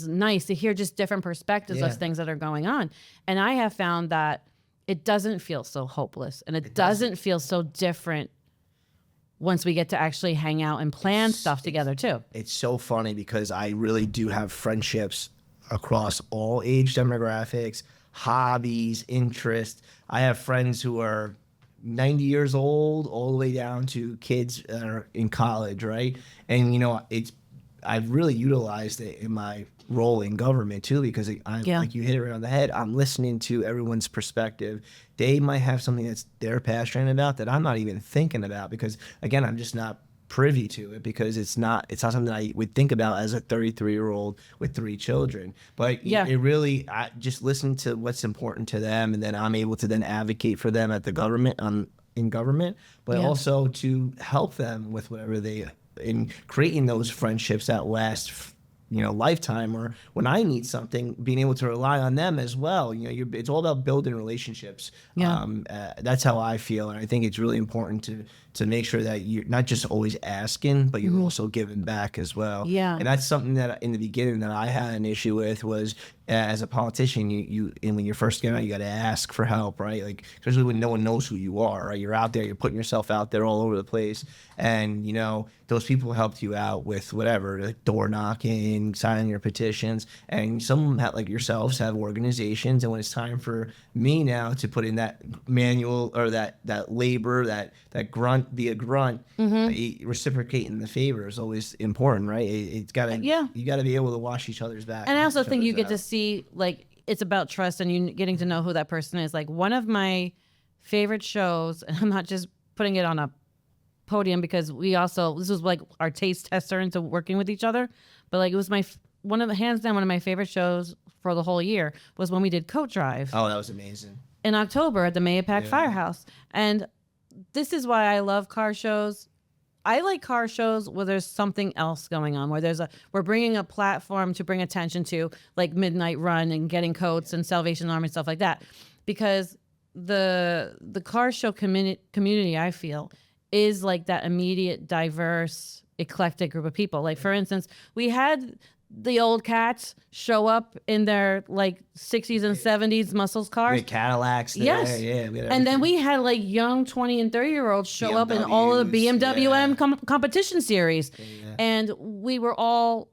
[SPEAKER 1] nice to hear just different perspectives of things that are going on. And I have found that it doesn't feel so hopeless and it doesn't feel so different once we get to actually hang out and plan stuff together too.
[SPEAKER 3] It's so funny because I really do have friendships across all age demographics, hobbies, interests. I have friends who are 90 years old all the way down to kids that are in college, right? And I've really utilized it in my role in government too, because like you hit it right on the head. I'm listening to everyone's perspective. They might have something that's they're passionate about that I'm not even thinking about because again, I'm just not privy to it because it's not something I would think about as a 33-year-old with 3 children. But it really, I just listen to what's important to them, and then I'm able to then advocate for them at the government in government, but also to help them with whatever in creating those friendships that last lifetime, or when I need something, being able to rely on them as well. It's all about building relationships. That's how I feel, and I think it's really important to make sure that you're not just always asking, but you're also giving back as well. And that's something that in the beginning that I had an issue with was as a politician, and when you're first getting out, you got to ask for help, right? Like especially when no one knows who you are, right? You're out there, you're putting yourself out there all over the place, and those people helped you out with whatever, like door knocking, signing your petitions, and some like yourselves have organizations, and when it's time for me now to put in that manual or that labor, that grunt, be a grunt, reciprocating the favor is always important, right? It's gotta, you gotta be able to wash each other's back.
[SPEAKER 1] And I also think you get to see, like, it's about trust and you getting to know who that person is. Like one of my favorite shows, and I'm not just putting it on a podium because this was like our taste tester into working with each other, but like it was hands down one of my favorite shows for the whole year was when we did Coat Drive.
[SPEAKER 3] Oh, that was amazing.
[SPEAKER 1] In October at the Mayapack Firehouse. And this is why I love car shows. I like car shows where there's something else going on, where we're bringing a platform to bring attention to, like Midnight Run and Getting Coats and Salvation Army and stuff like that. Because the car show community, I feel, is like that immediate, diverse, eclectic group of people. Like, for instance, we had the old cats show up in their like 60s and 70s muscles cars.
[SPEAKER 3] We had Cadillacs there.
[SPEAKER 1] Yes.
[SPEAKER 3] Yeah. We had
[SPEAKER 1] And then
[SPEAKER 3] everything.
[SPEAKER 1] we had like young 20 and 30-year-olds show up in all of the
[SPEAKER 3] BMWs,
[SPEAKER 1] BMW
[SPEAKER 3] yeah.
[SPEAKER 1] M competition series.
[SPEAKER 3] Yeah.
[SPEAKER 1] And we were all,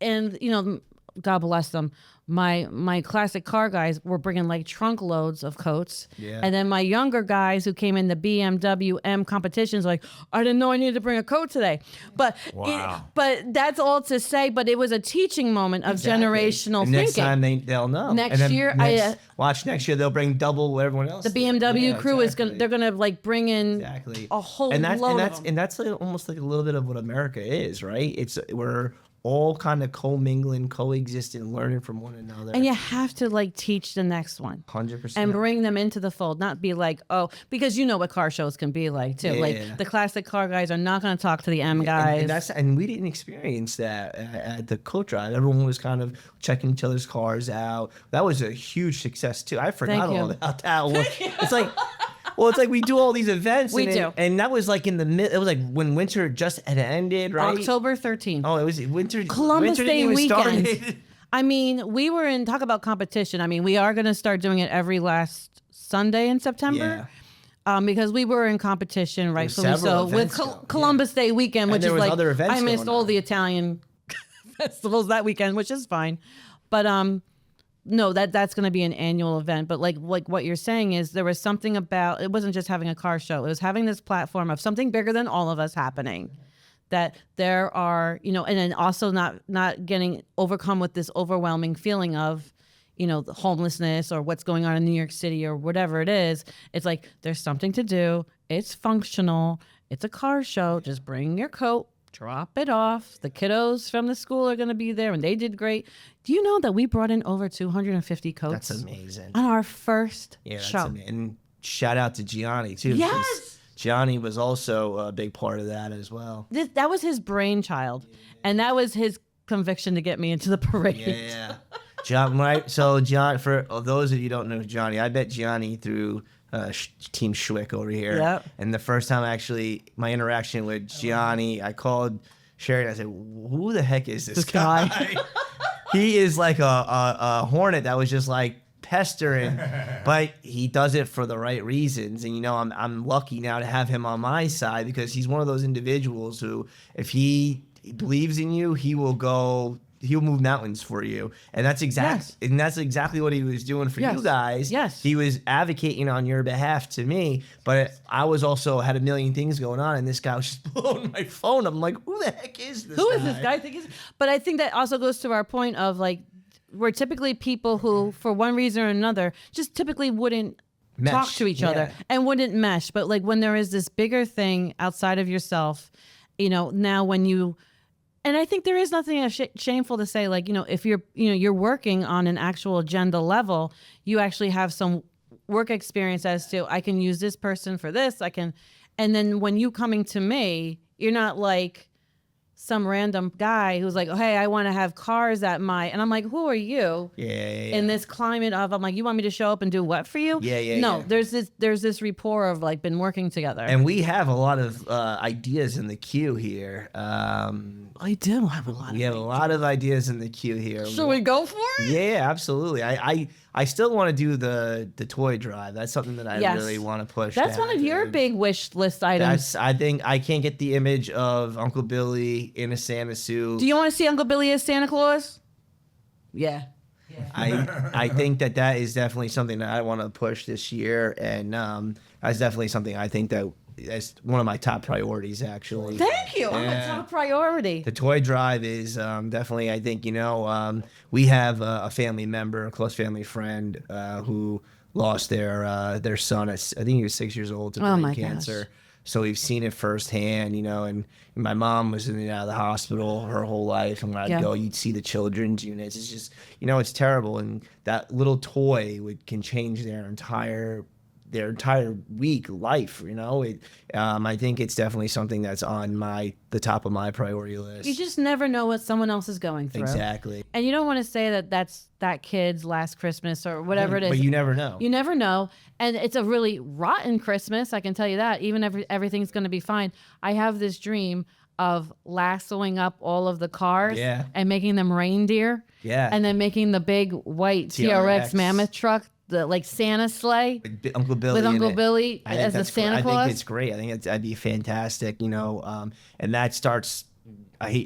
[SPEAKER 1] and, God bless them. My classic car guys were bringing like trunk loads of coats.
[SPEAKER 3] Yeah.
[SPEAKER 1] And then my younger guys who came in the BMW M competitions, like, I didn't know I needed to bring a coat today. But
[SPEAKER 2] Wow.
[SPEAKER 1] but that's all to say. But it was a teaching moment of generational
[SPEAKER 3] And
[SPEAKER 1] thinking.
[SPEAKER 3] next time they'll know.
[SPEAKER 1] Next
[SPEAKER 3] And then
[SPEAKER 1] year,
[SPEAKER 3] watch next year they'll bring double what everyone else.
[SPEAKER 1] the BMW crew is gonna they're gonna like bring in a whole load of them.
[SPEAKER 3] And that's like, almost like a little bit of what America is, right? We're all kind of commingling, coexisting, learning from one another.
[SPEAKER 1] And you have to like teach the next one.
[SPEAKER 3] 100%.
[SPEAKER 1] And bring them into the fold, not be like, oh, because you know what car shows can be like too.
[SPEAKER 3] Yeah.
[SPEAKER 1] Like the classic car guys are not going to talk to the M guys.
[SPEAKER 3] And we didn't experience that at the coat drive. Everyone was kind of checking each other's cars out. That was a huge success too. I forgot all about that. It's like. Well, it's like we do all these events.
[SPEAKER 1] We do.
[SPEAKER 3] And that was like in the mid. It was like when winter just had ended, right?
[SPEAKER 1] October 13th.
[SPEAKER 3] Oh, it was winter.
[SPEAKER 1] Columbus
[SPEAKER 3] winter
[SPEAKER 1] Day
[SPEAKER 3] didn't even
[SPEAKER 1] weekend.
[SPEAKER 3] start.
[SPEAKER 1] I mean, we were in talk about competition. I mean, we are going to start doing it every last Sunday in September.
[SPEAKER 3] Yeah.
[SPEAKER 1] Because we were in competition, rightfully
[SPEAKER 3] several
[SPEAKER 1] so, with
[SPEAKER 3] events going,
[SPEAKER 1] Columbus Day weekend, which
[SPEAKER 3] there
[SPEAKER 1] is
[SPEAKER 3] was
[SPEAKER 1] like
[SPEAKER 3] other events
[SPEAKER 1] I missed
[SPEAKER 3] going
[SPEAKER 1] all
[SPEAKER 3] on.
[SPEAKER 1] the Italian festivals that weekend, which is fine. But no, that's going to be an annual event. But like what you're saying is there was something about it wasn't just having a car show. It was having this platform of something bigger than all of us happening. That there are, and then also not getting overcome with this overwhelming feeling of, the homelessness or what's going on in New York City or whatever it is. It's like there's something to do. It's functional. It's a car show. Just bring your coat. Drop it off. The kiddos from the school are going to be there, and they did great. Do you know that we brought in over 250 coats?
[SPEAKER 3] That's amazing.
[SPEAKER 1] On our first
[SPEAKER 3] Yeah,
[SPEAKER 1] show.
[SPEAKER 3] And shout out to Gianni too.
[SPEAKER 1] Yes.
[SPEAKER 3] Gianni was also a big part of that as well.
[SPEAKER 1] That was his brainchild, and that was his conviction to get me into the parade.
[SPEAKER 3] Yeah. John, so John, for those of you who don't know Gianni, I met Gianni through Team Schwick over here.
[SPEAKER 1] Yep.
[SPEAKER 3] And the first time my interaction with Gianni, I called Shari and I said, who the heck is this guy? He is like a hornet that was just like pestering, but he does it for the right reasons. And I'm lucky now to have him on my side because he's one of those individuals who, if he believes in you, he'll move mountains for you. And that's exactly what he was doing for you guys.
[SPEAKER 1] Yes.
[SPEAKER 3] He was advocating on your behalf to me, but I was also had a million things going on, and this guy was just blowing my phone. I'm like, who the heck is this guy?
[SPEAKER 1] Who is this guy? But I think that also goes to our point of like, we're typically people who, for one reason or another, just typically wouldn't talk to each other and wouldn't mesh. But like when there is this bigger thing outside of yourself, now when you, and I think there is nothing shameful to say, like, if you're working on an actual agenda level, you actually have some work experience as to, I can use this person for this, and then when you coming to me, you're not like some random guy who's like, oh, hey, I want to have cars at and I'm like, who are you? In this climate of, I'm like, you want me to show up and do what for you? No, there's this rapport of like been working together.
[SPEAKER 3] And we have a lot of ideas in the queue here.
[SPEAKER 1] I do have a lot.
[SPEAKER 3] We have a lot of ideas in the queue here.
[SPEAKER 1] Should we go for it?
[SPEAKER 3] Yeah, absolutely. I still want to do the toy drive. That's something that I really want to push.
[SPEAKER 1] That's one of your big wish list items.
[SPEAKER 3] I think I can't get the image of Uncle Billy in a Santa suit.
[SPEAKER 1] Do you want to see Uncle Billy as Santa Claus? Yeah.
[SPEAKER 3] I think that is definitely something that I want to push this year, and that's definitely something I think that's one of my top priorities, actually.
[SPEAKER 1] Thank you. I'm a top priority.
[SPEAKER 3] The toy drive is definitely, I think, we have a family member, a close family friend who lost their son. I think he was 6 years old to brain cancer.
[SPEAKER 1] Gosh.
[SPEAKER 3] So we've seen it firsthand, and my mom was in and out of the hospital her whole life. And when I'd go, you'd see the children's units. It's just, it's terrible. And that little toy can change their entire week life. I think it's definitely something that's on the top of my priority list.
[SPEAKER 1] You just never know what someone else is going through.
[SPEAKER 3] Exactly.
[SPEAKER 1] And you don't want to say that that's that kid's last Christmas or whatever it is.
[SPEAKER 3] But you never know.
[SPEAKER 1] You never know. And it's a really rotten Christmas, I can tell you that. Even if everything's going to be fine. I have this dream of lassoing up all of the cars and making them reindeer.
[SPEAKER 3] Yeah.
[SPEAKER 1] And then making the big white TRX mammoth truck, the like Santa sleigh.
[SPEAKER 3] With Uncle Billy.
[SPEAKER 1] With Uncle Billy as the Santa Claus.
[SPEAKER 3] I think it's great. I think that'd be fantastic, you know. And that starts.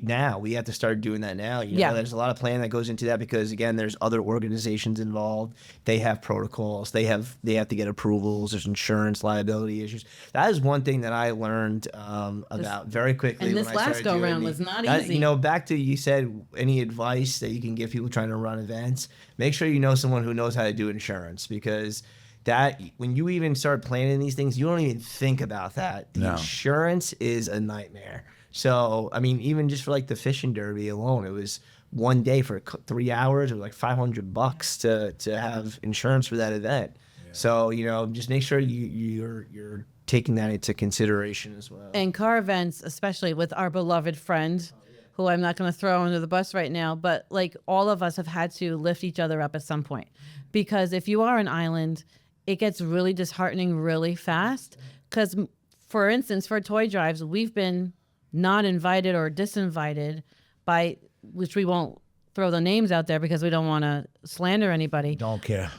[SPEAKER 3] Now we have to start doing that now. You know, there's a lot of planning that goes into that because again, there's other organizations involved. They have protocols. They have to get approvals. There's insurance liability issues. That is one thing that I learned about very quickly.
[SPEAKER 1] And this last go round was not easy.
[SPEAKER 3] You know, back to you said any advice that you can give people trying to run events. Make sure you know someone who knows how to do insurance because that when you even start planning these things, you don't even think about that. The insurance is a nightmare. So, I mean, even just for like the fishing derby alone, it was one day for 3 hours. It was like $500 to have insurance for that event. Yeah. So, you know, just make sure you're taking that into consideration as well.
[SPEAKER 1] And car events, especially with our beloved friend, who I'm not going to throw under the bus right now, but like all of us have had to lift each other up at some point. Because if you are an island, it gets really disheartening really fast. Because, for instance, for toy drives, we've been not invited or disinvited by, which we won't throw the names out there because we don't want to slander anybody.
[SPEAKER 2] Don't care.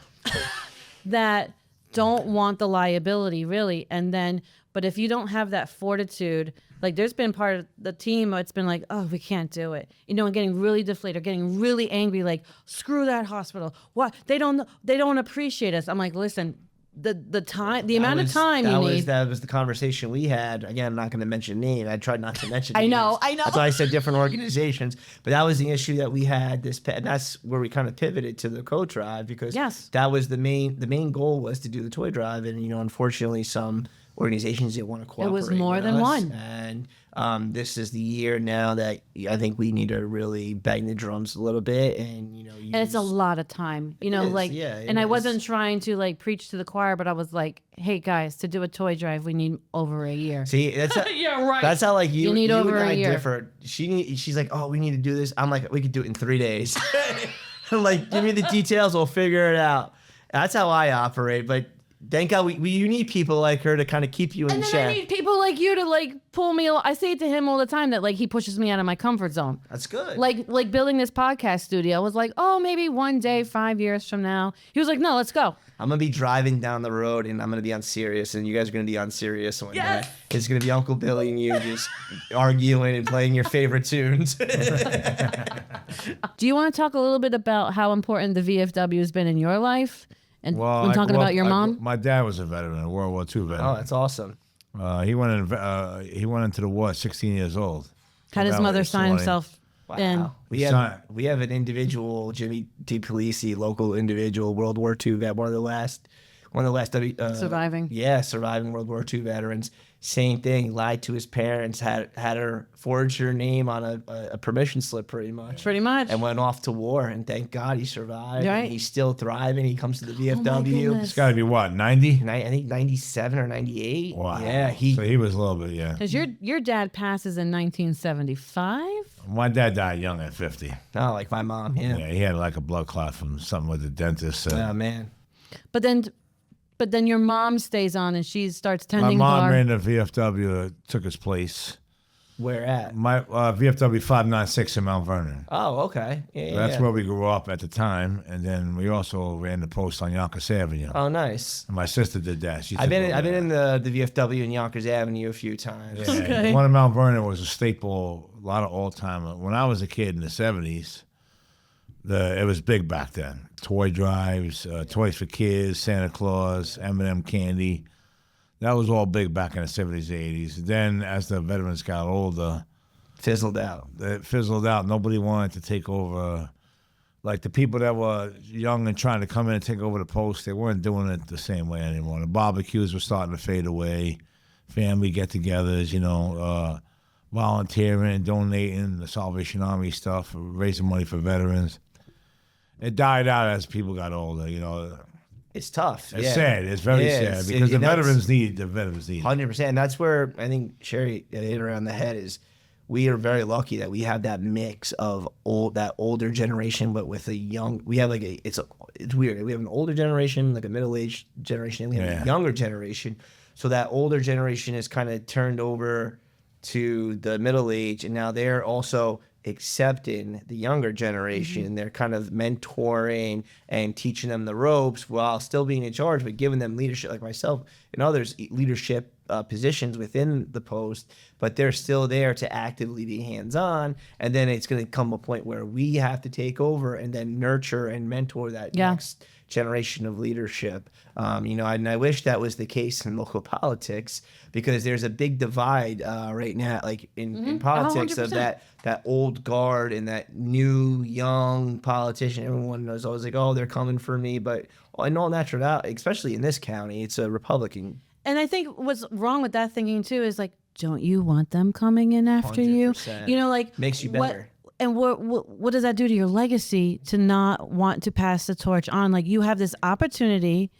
[SPEAKER 1] That don't want the liability really. And then, but if you don't have that fortitude, like there's been part of the team, it's been like, oh, we can't do it. You know, and getting really deflated, getting really angry, like, screw that hospital. What? They don't appreciate us. I'm like, listen, the time, the amount of time you need.
[SPEAKER 3] That was the conversation we had. Again, I'm not going to mention names. I tried not to mention names.
[SPEAKER 1] I know.
[SPEAKER 3] That's why I said different organizations. But that was the issue that we had and that's where we kind of pivoted to the coat drive because that was the main goal was to do the toy drive. And, you know, unfortunately some organizations didn't want to cooperate.
[SPEAKER 1] It was more than one.
[SPEAKER 3] And this is the year now that I think we need to really bang the drums a little bit and, you know.
[SPEAKER 1] And it's a lot of time, you know, I wasn't trying to like preach to the choir, but I was like, hey guys, to do a toy drive, we need over a year.
[SPEAKER 3] See, that's
[SPEAKER 1] yeah, right.
[SPEAKER 3] That's how like you
[SPEAKER 1] need over
[SPEAKER 3] and I
[SPEAKER 1] a year.
[SPEAKER 3] differ. She's like, oh, we need to do this. I'm like, we could do it in 3 days. Like, give me the details, we'll figure it out. That's how I operate, but thank God you need people like her to kind of keep you in check.
[SPEAKER 1] I need people like you to like pull me. I say it to him all the time that like he pushes me out of my comfort zone.
[SPEAKER 3] That's good.
[SPEAKER 1] Like building this podcast studio. I was like, oh, maybe one day, 5 years from now. He was like, no, let's go.
[SPEAKER 3] I'm going to be driving down the road and I'm going to be on Sirius and you guys are going to be on Sirius one day. It's going to be Uncle Billy and you just arguing and playing your favorite tunes.
[SPEAKER 1] Do you want to talk a little bit about how important the VFW has been in your life? And when talking about your mom?
[SPEAKER 2] My dad was a veteran, a World War II veteran.
[SPEAKER 3] Oh, that's awesome.
[SPEAKER 2] He went into the war at 16 years old.
[SPEAKER 1] Had his mother sign himself in?
[SPEAKER 3] We have an individual, Jimmy DePolisi, local individual, World War II vet, one of the last
[SPEAKER 1] surviving.
[SPEAKER 3] Yeah, surviving World War II veterans. Same thing, lied to his parents, had her forge her name on a permission slip pretty much. And went off to war, and thank God he survived.
[SPEAKER 1] Right.
[SPEAKER 3] And he's still thriving. He comes to the VFW.
[SPEAKER 2] It's got to be what, 90?
[SPEAKER 3] I think 97 or 98.
[SPEAKER 2] Wow.
[SPEAKER 3] Yeah.
[SPEAKER 2] So he was a little bit, yeah.
[SPEAKER 1] Because your dad passes in 1975?
[SPEAKER 2] My dad died young at 50.
[SPEAKER 3] Oh, like my mom, yeah.
[SPEAKER 2] Yeah, he had like a blood clot from something with the dentist.
[SPEAKER 3] Oh, man.
[SPEAKER 1] But then your mom stays on and she starts tending
[SPEAKER 2] my mom
[SPEAKER 1] bar.
[SPEAKER 2] ran the VFW, took his place.
[SPEAKER 3] Where at?
[SPEAKER 2] My VFW 596 in Mount Vernon.
[SPEAKER 3] Oh, okay. Yeah,
[SPEAKER 2] That's where we grew up at the time, and then we also ran the post on Yonkers Avenue.
[SPEAKER 3] Oh, nice.
[SPEAKER 2] And my sister did that.
[SPEAKER 3] I've been in the VFW in Yonkers Avenue a few times.
[SPEAKER 2] Yeah. Okay. One in Mount Vernon was a staple. A lot of old time. When I was a kid in the 70s, it was big back then. Toy drives, toys for kids, Santa Claus, M&M candy. That was all big back in the 70s, 80s. Then as the veterans got older,
[SPEAKER 3] fizzled out.
[SPEAKER 2] It fizzled out. Nobody wanted to take over. Like the people that were young and trying to come in and take over the post, they weren't doing it the same way anymore. The barbecues were starting to fade away. Family get-togethers, volunteering, donating, the Salvation Army stuff, raising money for veterans. It died out as people got older,
[SPEAKER 3] It's tough.
[SPEAKER 2] It's sad. It's very sad because the veterans need it.
[SPEAKER 3] 100%. That's where I think Shari hit it around the head is we are very lucky that we have that mix of that older generation, but with a young. We have it's weird. We have an older generation, like a middle-aged generation, and we have a younger generation. So that older generation is kind of turned over to the middle age, and now they're also accepting the younger generation. They're kind of mentoring and teaching them the ropes while still being in charge, but giving them leadership, like myself and others, leadership positions within the post, but they're still there to actively be hands-on. And then it's going to come a point where we have to take over and then nurture and mentor that next generation of leadership. And I wish that was the case in local politics, because there's a big divide right now, like in politics,
[SPEAKER 1] 100%.
[SPEAKER 3] of that old guard and that new young politician. Everyone knows always like, oh, they're coming for me. But in all natural, especially in this county, it's a Republican.
[SPEAKER 1] And I think what's wrong with that thinking too is like, don't you want them coming in after
[SPEAKER 3] 100%.
[SPEAKER 1] you? Like
[SPEAKER 3] Makes you better.
[SPEAKER 1] And what does that do to your legacy to not want to pass the torch on? Like, you have this opportunity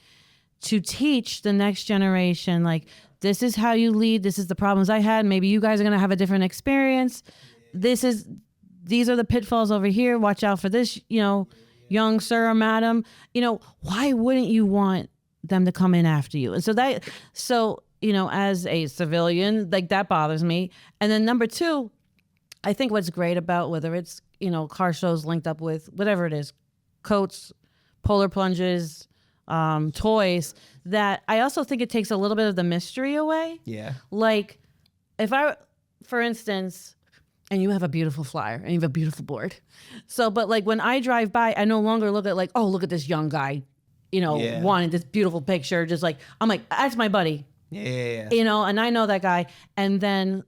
[SPEAKER 1] to teach the next generation, like, this is how you lead. This is the problems I had. Maybe you guys are going to have a different experience. These are the pitfalls over here. Watch out for this, young sir or madam. Why wouldn't you want them to come in after you? And so as a civilian, like, that bothers me. And then number two, I think what's great about whether it's, car shows linked up with whatever it is, coats, polar plunges, toys, that I also think it takes a little bit of the mystery away.
[SPEAKER 3] Yeah.
[SPEAKER 1] Like, for instance, and you have a beautiful flyer and you have a beautiful board. So, but like when I drive by, I no longer look at like, oh, look at this young guy, wanting this beautiful picture. Just like, I'm like, that's my buddy.
[SPEAKER 3] Yeah.
[SPEAKER 1] And I know that guy. And then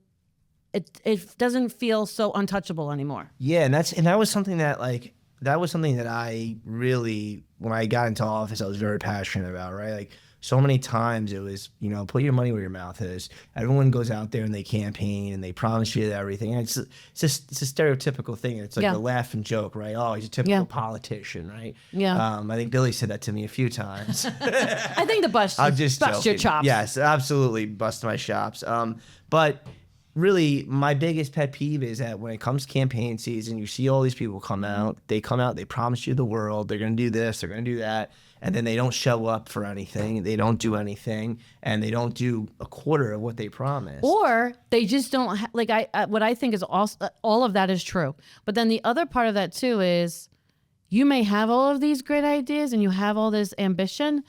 [SPEAKER 1] it doesn't feel so untouchable anymore.
[SPEAKER 3] Yeah, and that was something that I really, when I got into office, I was very passionate about, right? Like, so many times it was, put your money where your mouth is. Everyone goes out there and they campaign and they promise you everything. And it's a stereotypical thing. It's like a laugh and joke, right? Oh, he's a typical politician, right?
[SPEAKER 1] Yeah.
[SPEAKER 3] I think Billy said that to me a few times.
[SPEAKER 1] I think the bust your chops.
[SPEAKER 3] Yes, absolutely, bust my chops. But really, my biggest pet peeve is that when it comes to campaign season, you see all these people come out, they promise you the world, they're going to do this, they're going to do that, and then they don't show up for anything, they don't do anything, and they don't do a quarter of what they promised.
[SPEAKER 1] Or they just don't, what I think is also, all of that is true. But then the other part of that too is, you may have all of these great ideas and you have all this ambition,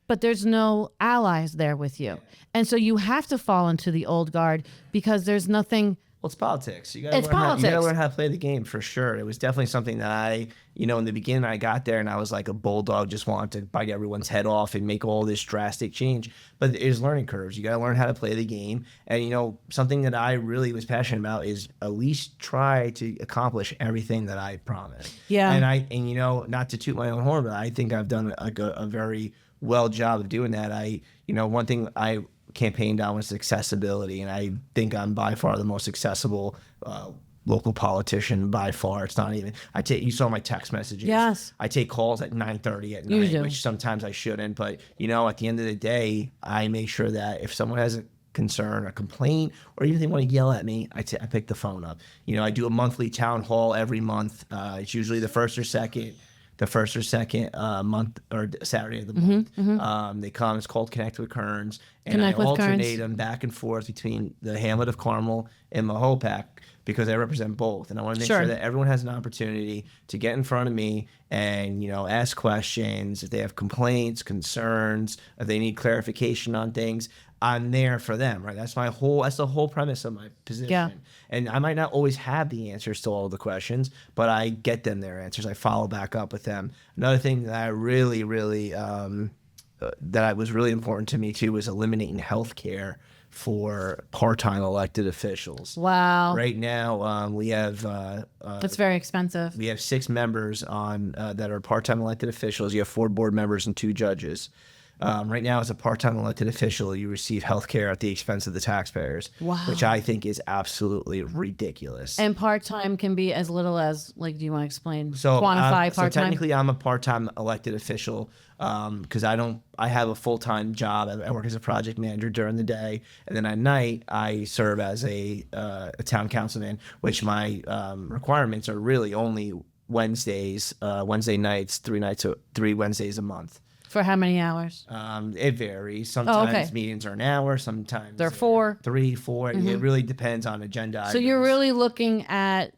[SPEAKER 1] but there's no allies there with you. And so you have to fall into the old guard because there's nothing.
[SPEAKER 3] Well, it's politics. You
[SPEAKER 1] It's
[SPEAKER 3] gotta
[SPEAKER 1] politics.
[SPEAKER 3] learn how to play the game, for sure. It was definitely something that I, in the beginning I got there and I was like a bulldog, just wanted to bite everyone's head off and make all this drastic change. But there's learning curves. You got to learn how to play the game. And, something that I really was passionate about is at least try to accomplish everything that I promised.
[SPEAKER 1] Yeah.
[SPEAKER 3] And not to toot my own horn, but I think I've done a very well job of doing that. One thing I campaigned on was accessibility, and I think I'm by far the most accessible local politician by far. It's not even, you saw my text messages.
[SPEAKER 1] Yes.
[SPEAKER 3] I take calls at 9:30 at
[SPEAKER 1] You
[SPEAKER 3] night,
[SPEAKER 1] do.
[SPEAKER 3] which sometimes I shouldn't, but at the end of the day, I make sure that if someone has a concern, a complaint, or even if they want to yell at me, I pick the phone up. I do a monthly town hall every month. It's usually the first or second month or Saturday of the month. They come. It's called Connect with Kearns, and I alternate them back and forth between the hamlet of Carmel and Mahopac because I represent both, and I want to make sure that everyone has an opportunity to get in front of me and ask questions if they have complaints, concerns, if they need clarification on things. I'm there for them, right? That's the whole premise of my position.
[SPEAKER 1] Yeah.
[SPEAKER 3] And I might not always have the answers to all the questions, but I get them their answers. I follow back up with them. Another thing that I really, really, that was really important to me too was eliminating health care for part-time elected officials.
[SPEAKER 1] Wow.
[SPEAKER 3] Right now, we have
[SPEAKER 1] That's very expensive.
[SPEAKER 3] we have 6 members on that are part-time elected officials. You have 4 board members and 2 judges. Right now, as a part-time elected official, you receive health care at the expense of the taxpayers, which I think is absolutely ridiculous.
[SPEAKER 1] And part-time can be as little as, do you want to explain?
[SPEAKER 3] So,
[SPEAKER 1] Quantify part-time?
[SPEAKER 3] So technically, I'm a part-time elected official because I have a full-time job. I work as a project manager during the day, and then at night, I serve as a town councilman, which my requirements are really only Wednesdays, Wednesday nights, 3 Wednesdays a month.
[SPEAKER 1] For how many hours?
[SPEAKER 3] It varies. Sometimes
[SPEAKER 1] okay.
[SPEAKER 3] meetings are an hour. Sometimes
[SPEAKER 1] They're 4.
[SPEAKER 3] 3, 4. It really depends on agenda.
[SPEAKER 1] So you're really looking at,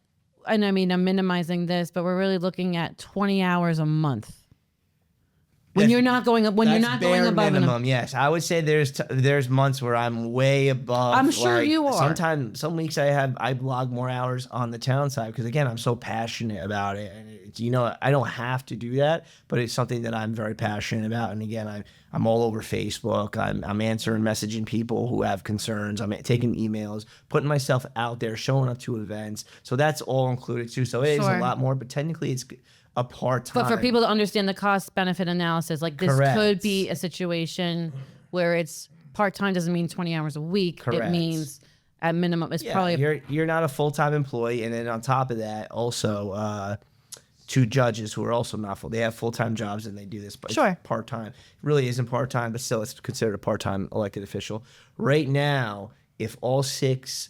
[SPEAKER 1] and I mean, I'm minimizing this, but we're really looking at 20 hours a month. When you're not going up, when you're not going above
[SPEAKER 3] minimum, yes, I would say there's months where I'm way above.
[SPEAKER 1] I'm sure you are.
[SPEAKER 3] Sometimes, some weeks I log more hours on the town side because again, I'm so passionate about it, and I don't have to do that, but it's something that I'm very passionate about. And again, I'm all over Facebook. I'm answering, messaging people who have concerns. I'm taking emails, putting myself out there, showing up to events. So that's all included too. So it is a lot more, but technically it's a part-time.
[SPEAKER 1] But for people to understand the cost-benefit analysis, like this could be a situation where it's part-time doesn't mean 20 hours a week.
[SPEAKER 3] Correct.
[SPEAKER 1] It means at minimum, it's probably
[SPEAKER 3] you're not a full-time employee, and then on top of that, also 2 judges who are also not full. They have full-time jobs and they do this, but it's part-time. It really isn't part-time, but still, it's considered a part-time elected official. Right now, if all six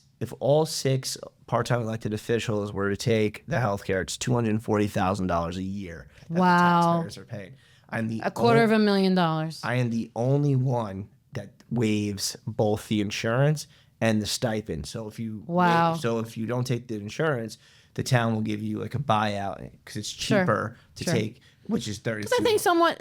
[SPEAKER 3] part-time elected officials were to take the health care, it's $240,000 a year that the taxpayers are paying. I'm the
[SPEAKER 1] $250,000.
[SPEAKER 3] I am the only one that waives both the insurance and the stipend. So if you if you don't take the insurance, the town will give you like a buyout because it's cheaper to take, which is $32.
[SPEAKER 1] I think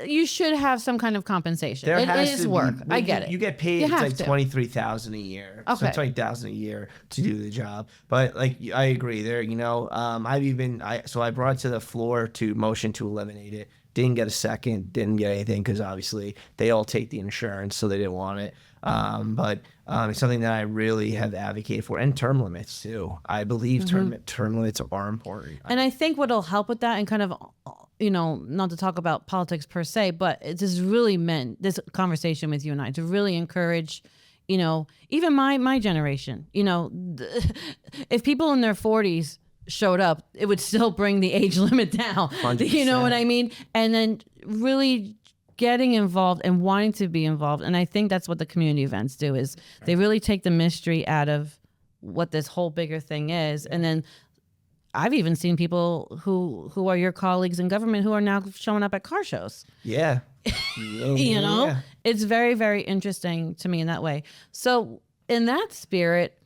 [SPEAKER 1] you should have some kind of compensation. It is work. I get it.
[SPEAKER 3] You get paid. It's like $23,000 a year.
[SPEAKER 1] Okay.
[SPEAKER 3] So $20,000 a year to do the job. But like I agree there. I brought it to the floor to motion to eliminate it. Didn't get a second. Didn't get anything because obviously they all take the insurance, so they didn't want it. But it's something that I really have advocated for, and term limits too. I believe term limits are important.
[SPEAKER 1] And I think what'll help with that, and kind of, not to talk about politics per se, but it just really meant this conversation with you and I to really encourage, even my generation. If people in their 40s showed up, it would still bring the age limit down. 100%. You know what I mean? And then really getting involved and wanting to be involved. And I think that's what the community events do, is they really take the mystery out of what this whole bigger thing is. And then I've even seen people who are your colleagues in government who are now showing up at car shows.
[SPEAKER 3] Yeah.
[SPEAKER 1] It's very, very interesting to me in that way. So in that spirit,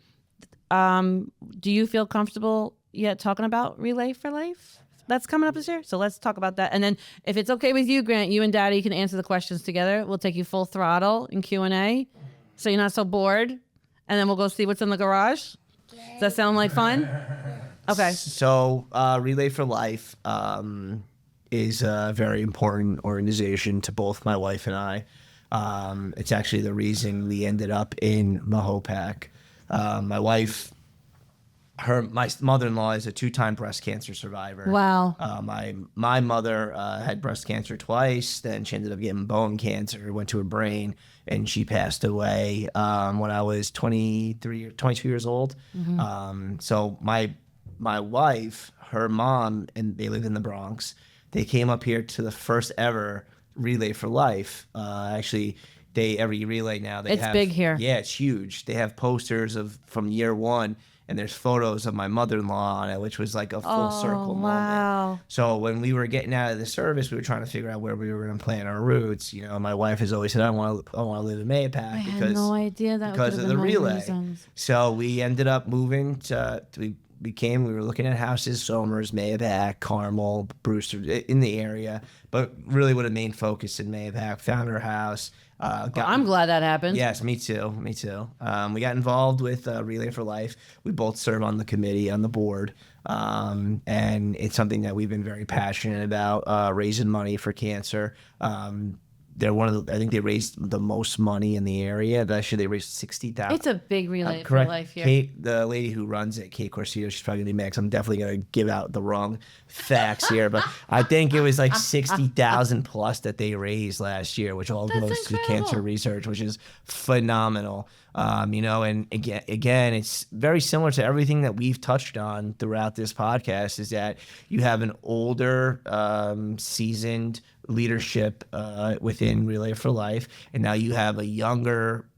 [SPEAKER 1] do you feel comfortable yet talking about Relay for Life that's coming up this year? So let's talk about that. And then if it's okay with you, Grant, you and Daddy can answer the questions together. We'll take you full throttle in Q&A so you're not so bored. And then we'll go see what's in the garage. Does that sound like fun? Okay.
[SPEAKER 3] So Relay for Life is a very important organization to both my wife and I. It's actually the reason we ended up in Mahopac. My wife... my mother-in-law is a 2-time breast cancer survivor.
[SPEAKER 1] Wow.
[SPEAKER 3] My mother had breast cancer twice. Then she ended up getting bone cancer, went to her brain, and she passed away when I was 22 years old. Mm-hmm. So my wife, her mom, and they live in the Bronx. They came up here to the first ever Relay for Life. Actually, every relay now they have. It's
[SPEAKER 1] big here.
[SPEAKER 3] Yeah, it's huge. They have posters from year one. And there's photos of my mother-in-law on it, which was like a full circle moment. So when we were getting out of the service, we were trying to figure out where we were going to plan our routes. My wife has always said, I want to live in Mahopac
[SPEAKER 1] because no idea that
[SPEAKER 3] because of the relay.
[SPEAKER 1] Reasons.
[SPEAKER 3] So we ended up moving we were looking at houses, Somers, Mahopac, Carmel, Brewster, in the area, but really with a main focus in Mahopac. Found our house.
[SPEAKER 1] I'm glad that happened.
[SPEAKER 3] Yes, me too. We got involved with Relay for Life. We both serve on the committee, on the board, and it's something that we've been very passionate about, raising money for cancer. They're I think they raised the most money in the area. Actually, they raised $60,000.
[SPEAKER 1] It's a big Relay for Life here.
[SPEAKER 3] Kate, the lady who runs it, Kate Corsido, she's probably gonna be mad. I'm definitely gonna give out the wrong facts here, but I think it was like $60,000 plus that they raised last year, which all goes to cancer research, which is phenomenal. And again, it's very similar to everything that we've touched on throughout this podcast. Is that you have an older, seasoned leadership within Relay for Life, and now you have a younger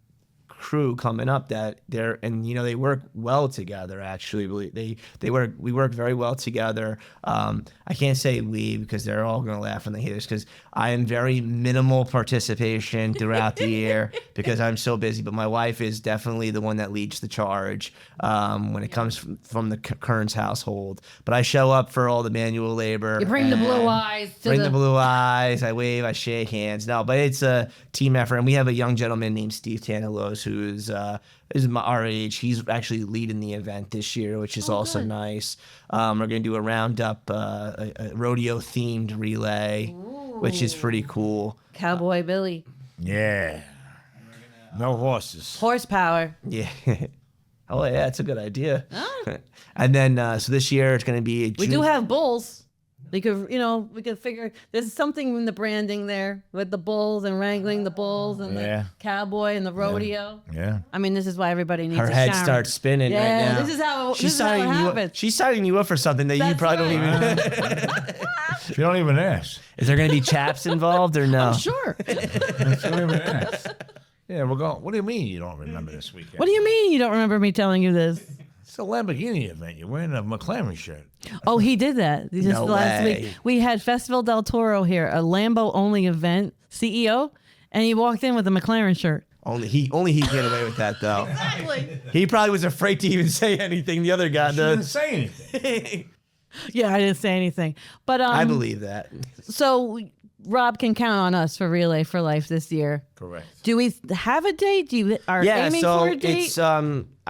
[SPEAKER 3] crew coming up that they work well together. Actually, we work very well together. I can't say we because they're all going to laugh when they hear this, because I am very minimal participation throughout the year because I'm so busy. But my wife is definitely the one that leads the charge when it comes from the Kearns household. But I show up for all the manual labor.
[SPEAKER 1] You bring the blue eyes.
[SPEAKER 3] Bring the blue eyes. I wave. I shake hands. No, but it's a team effort, and we have a young gentleman named Steve Tanalos who is our age. He's actually leading the event this year, which is also good. Nice. We're going to do a roundup, a rodeo-themed relay, which is pretty cool.
[SPEAKER 1] Cowboy Billy.
[SPEAKER 2] Yeah. No horses.
[SPEAKER 1] Horsepower.
[SPEAKER 3] Yeah. Oh, yeah, that's a good idea. And then, so this year it's going to be
[SPEAKER 1] We do have bulls. We could figure there's something in the branding there with the bulls and wrangling the bulls and the cowboy and the rodeo.
[SPEAKER 2] Yeah.
[SPEAKER 1] I mean, this is why everybody needs
[SPEAKER 3] her head starts spinning right now.
[SPEAKER 1] This is how it happens.
[SPEAKER 3] She's signing you up for something that you probably don't even.
[SPEAKER 2] She don't even ask.
[SPEAKER 3] Is there going to be chaps involved or no?
[SPEAKER 1] I'm sure.
[SPEAKER 2] She don't even ask. Yeah, we're going. What do you mean you don't remember this weekend?
[SPEAKER 1] What do you mean you don't remember me telling you this?
[SPEAKER 2] It's a Lamborghini event. You're wearing a McLaren shirt.
[SPEAKER 1] Oh, he did that. Just last week. We had Festival del Toro here, a Lambo only event CEO, and he walked in with a McLaren shirt.
[SPEAKER 3] Only he get away with that though.
[SPEAKER 1] Exactly.
[SPEAKER 3] He probably was afraid to even say anything. The other guy
[SPEAKER 2] didn't say anything.
[SPEAKER 1] Yeah, I didn't say anything. But
[SPEAKER 3] I believe that.
[SPEAKER 1] So Rob can count on us for Relay for Life this year.
[SPEAKER 2] Correct.
[SPEAKER 1] Do we have a date? Aiming for a date?
[SPEAKER 3] It's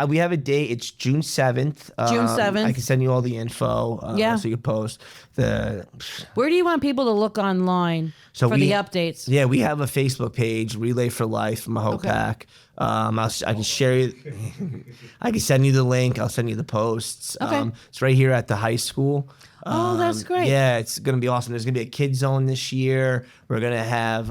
[SPEAKER 3] we have a date. It's June 7th.
[SPEAKER 1] June 7th.
[SPEAKER 3] I can send you all the info. So you can post
[SPEAKER 1] Where do you want people to look online for the updates?
[SPEAKER 3] Yeah, we have a Facebook page, Relay for Life from Mahopac. I can share you. I can send you the link. I'll send you the posts.
[SPEAKER 1] Okay.
[SPEAKER 3] It's right here at the high school.
[SPEAKER 1] That's great.
[SPEAKER 3] Yeah, it's going to be awesome. There's going to be a kid zone this year. We're going to have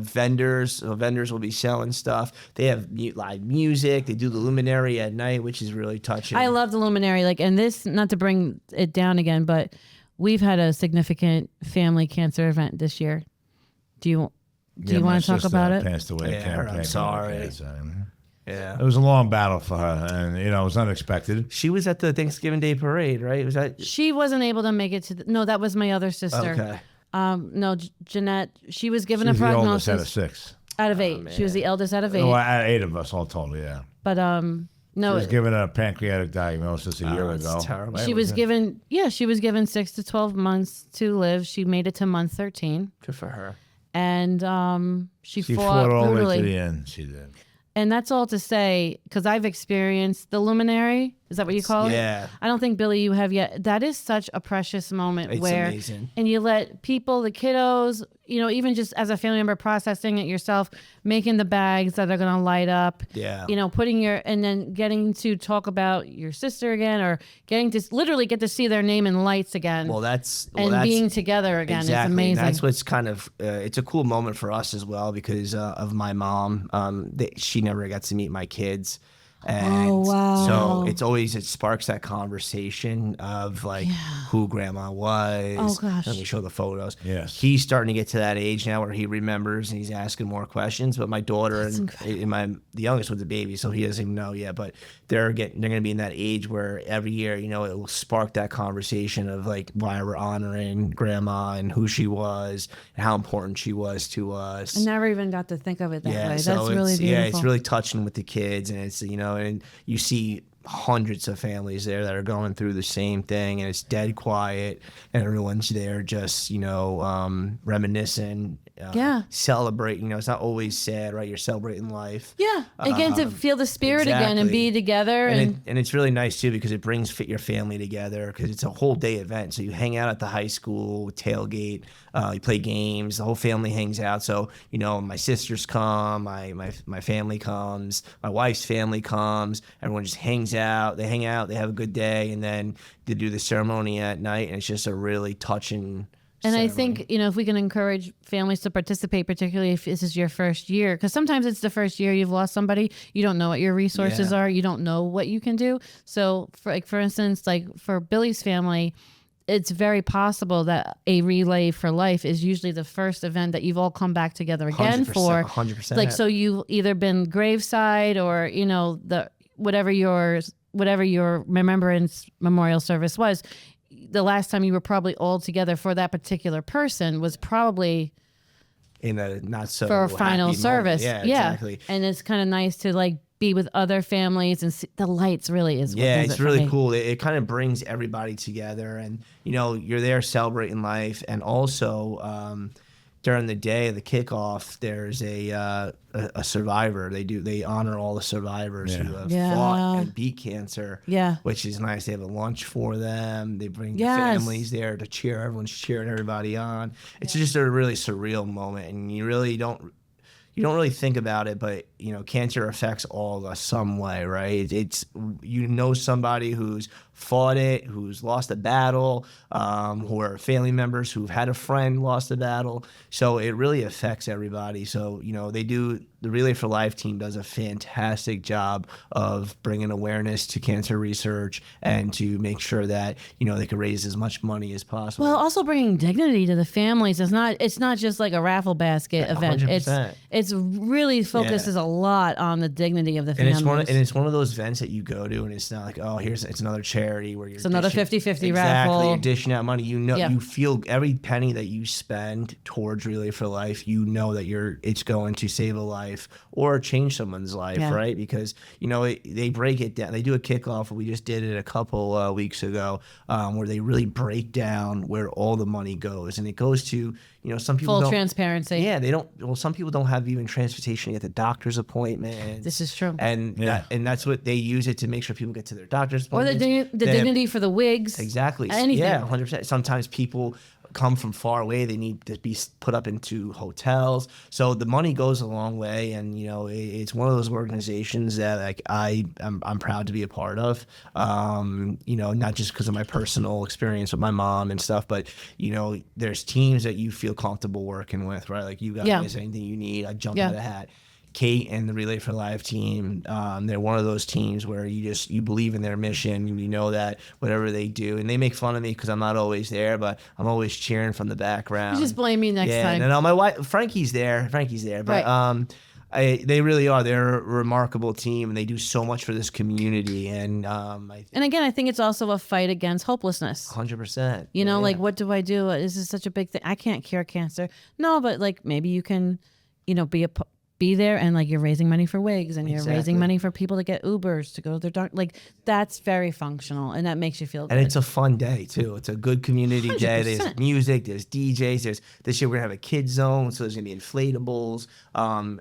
[SPEAKER 3] vendors. So vendors will be selling stuff. They have live music. They do the luminary at night, which is really touching.
[SPEAKER 1] I love the luminary. And this, not to bring it down again, but we've had a significant family cancer event this year. Do you want to talk about it?
[SPEAKER 2] Passed away.
[SPEAKER 3] I'm sorry.
[SPEAKER 2] Yeah, it was a long battle for her, and it was unexpected.
[SPEAKER 3] She was at the Thanksgiving Day parade, right? Was that?
[SPEAKER 1] She wasn't able to make it to. No, that was my other sister.
[SPEAKER 3] Okay.
[SPEAKER 1] No, Jeanette. She was given
[SPEAKER 2] a
[SPEAKER 1] prognosis.
[SPEAKER 2] She was the oldest out of 6.
[SPEAKER 1] Out of 8, she was the eldest out of 8.
[SPEAKER 2] Well, out of 8 of us all total, yeah.
[SPEAKER 1] But no,
[SPEAKER 2] she was given a pancreatic diagnosis a year ago.
[SPEAKER 3] Terrible.
[SPEAKER 1] She was given 6 to 12 months to live. She made it to month 13.
[SPEAKER 3] Good for her.
[SPEAKER 1] And she
[SPEAKER 2] fought all the way
[SPEAKER 1] brutally
[SPEAKER 2] to the end. She did.
[SPEAKER 1] And that's all to say, because I've experienced the luminary. Is that what you call it?
[SPEAKER 3] Yeah.
[SPEAKER 1] I don't think, Billy, you have yet. That is such a precious moment
[SPEAKER 3] It's amazing.
[SPEAKER 1] And you let people, the kiddos, even just as a family member processing it yourself, making the bags that are going to light up.
[SPEAKER 3] Yeah.
[SPEAKER 1] And then getting to talk about your sister again, or getting to literally get to see their name in lights again.
[SPEAKER 3] That's
[SPEAKER 1] being together again.
[SPEAKER 3] Exactly.
[SPEAKER 1] It's amazing.
[SPEAKER 3] That's what's kind of, it's a cool moment for us as well because of my mom. She never got to meet my kids. And so it sparks that conversation of who grandma was.
[SPEAKER 1] Oh gosh.
[SPEAKER 3] Let me show the photos.
[SPEAKER 2] Yes.
[SPEAKER 3] He's starting to get to that age now where he remembers and he's asking more questions. But my daughter the youngest one's a baby, so he doesn't even know yet. But they're going to be in that age where every year, it will spark that conversation of why we're honoring grandma and who she was and how important she was to us.
[SPEAKER 1] I never even got to think of it that way.
[SPEAKER 3] So
[SPEAKER 1] that's really beautiful.
[SPEAKER 3] Yeah, it's really touching with the kids, and it's and you see hundreds of families there that are going through the same thing, and it's dead quiet, and everyone's there just reminiscing, celebrating. It's not always sad, right? You're celebrating life.
[SPEAKER 1] Yeah, again, to feel the spirit again and be together,
[SPEAKER 3] and it's really nice too because it brings your family together because it's a whole day event. So you hang out at the high school, tailgate, you play games, the whole family hangs out. So my sisters come, my family comes, my wife's family comes, everyone just hangs out. They hang out, they have a good day, and then they do the ceremony at night, and it's just a really touching.
[SPEAKER 1] And I think, if we can encourage families to participate, particularly if this is your first year, because sometimes it's the first year you've lost somebody, you don't know what your resources are, you don't know what you can do. So for instance, for Billy's family, it's very possible that a relay for life is usually the first event that you've all come back together again
[SPEAKER 3] 100%,
[SPEAKER 1] for.
[SPEAKER 3] 100%.
[SPEAKER 1] Like, so you've either been graveside or, you know, whatever your remembrance memorial service was, the last time you were probably all together for that particular person was probably
[SPEAKER 3] in a not so
[SPEAKER 1] for a final
[SPEAKER 3] happy
[SPEAKER 1] service.
[SPEAKER 3] moment. Yeah, exactly.
[SPEAKER 1] And it's kind of nice to like be with other families and see the lights really is what does
[SPEAKER 3] it's
[SPEAKER 1] it for
[SPEAKER 3] really
[SPEAKER 1] me.
[SPEAKER 3] cool. It kind of brings everybody together, and you know, you're there celebrating life. And also during the day of the kickoff, there's a survivor. They honor all the survivors who have fought and beat cancer, which is nice. They have a lunch for them. They bring the families there to cheer. Everyone's cheering everybody on. It's just a really surreal moment, and you don't really think about it, but you know, cancer affects all of us some way, right? It's you know, somebody who's fought it, who's lost a battle, who are family members who've had a friend lost a battle. So it really affects everybody. So, you know, the Relay for Life team does a fantastic job of bringing awareness to cancer research and to make sure that, you know, they can raise as much money as possible.
[SPEAKER 1] Well, also bringing dignity to the families. It's not just like a raffle basket event.
[SPEAKER 3] 100%.
[SPEAKER 1] It's really focuses a lot on the dignity of the families.
[SPEAKER 3] And it's one of those events that you go to and it's not like, oh, it's another charity where you're
[SPEAKER 1] it's another 50-50
[SPEAKER 3] exactly,
[SPEAKER 1] raffle.
[SPEAKER 3] you're dishing out money. You know, you feel every penny that you spend towards Relay for Life, you know that it's going to save a life or change someone's life, right? Because, you know, they break it down. They do a kickoff. We just did it a couple weeks ago where they really break down where all the money goes. And it goes to, you know, some people
[SPEAKER 1] full transparency.
[SPEAKER 3] Yeah, they don't. Well, some people don't have even transportation to get the doctor's appointment.
[SPEAKER 1] This is true.
[SPEAKER 3] And that's what they use it to make sure people get to their doctor's appointments.
[SPEAKER 1] Or the dignity for the wigs.
[SPEAKER 3] Exactly.
[SPEAKER 1] Anything.
[SPEAKER 3] Yeah, 100%. Sometimes people come from far away. They need to be put up into hotels. So the money goes a long way. And, you know, it's one of those organizations that like I'm proud to be a part of, you know, not just because of my personal experience with my mom and stuff, but, you know, there's teams that you feel comfortable working with, right? Like you guys, anything you need, I jump out of the hat. Kate and the Relay for Life team, they're one of those teams where you believe in their mission. You know that whatever they do, and they make fun of me because I'm not always there, but I'm always cheering from the background.
[SPEAKER 1] You just blame me next time.
[SPEAKER 3] Yeah, no, my wife Frankie's there, but they really are. They're a remarkable team, and they do so much for this community. And
[SPEAKER 1] again, I think it's also a fight against hopelessness.
[SPEAKER 3] 100%.
[SPEAKER 1] You know, like what do I do? This is such a big thing. I can't cure cancer. No, but like maybe you can, you know, be there and like you're raising money for wigs and you're raising money for people to get Ubers to go to their doctor. Like that's very functional and that makes you feel good.
[SPEAKER 3] And it's a fun day too. It's a good community 100%. Day. There's music, there's DJs, this year we're gonna have a kids zone, so there's gonna be inflatables.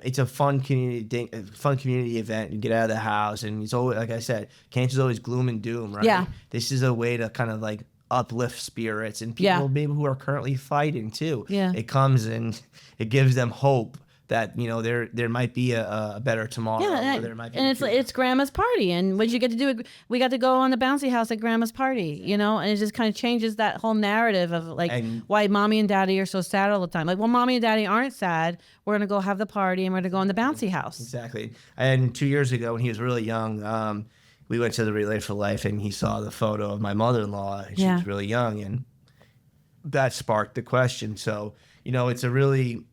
[SPEAKER 3] It's a fun community event. You get out of the house and it's always, like I said, cancer's always gloom and doom, right?
[SPEAKER 1] Yeah.
[SPEAKER 3] This is a way to kind of like uplift spirits and people maybe who are currently fighting too.
[SPEAKER 1] Yeah.
[SPEAKER 3] It comes and it gives them hope that, you know, there might be a better tomorrow.
[SPEAKER 1] Yeah,
[SPEAKER 3] or there might be
[SPEAKER 1] it's Grandma's party, and what you get to do, we got to go on the bouncy house at Grandma's party, you know, and it just kind of changes that whole narrative of like why Mommy and Daddy are so sad all the time. Like, well, Mommy and Daddy aren't sad. We're gonna go have the party, and we're gonna go on the bouncy house.
[SPEAKER 3] Exactly. And 2 years ago, when he was really young, we went to the Relay for Life, and he saw the photo of my mother-in-law. She was really young, and that sparked the question. So, you know, it's a really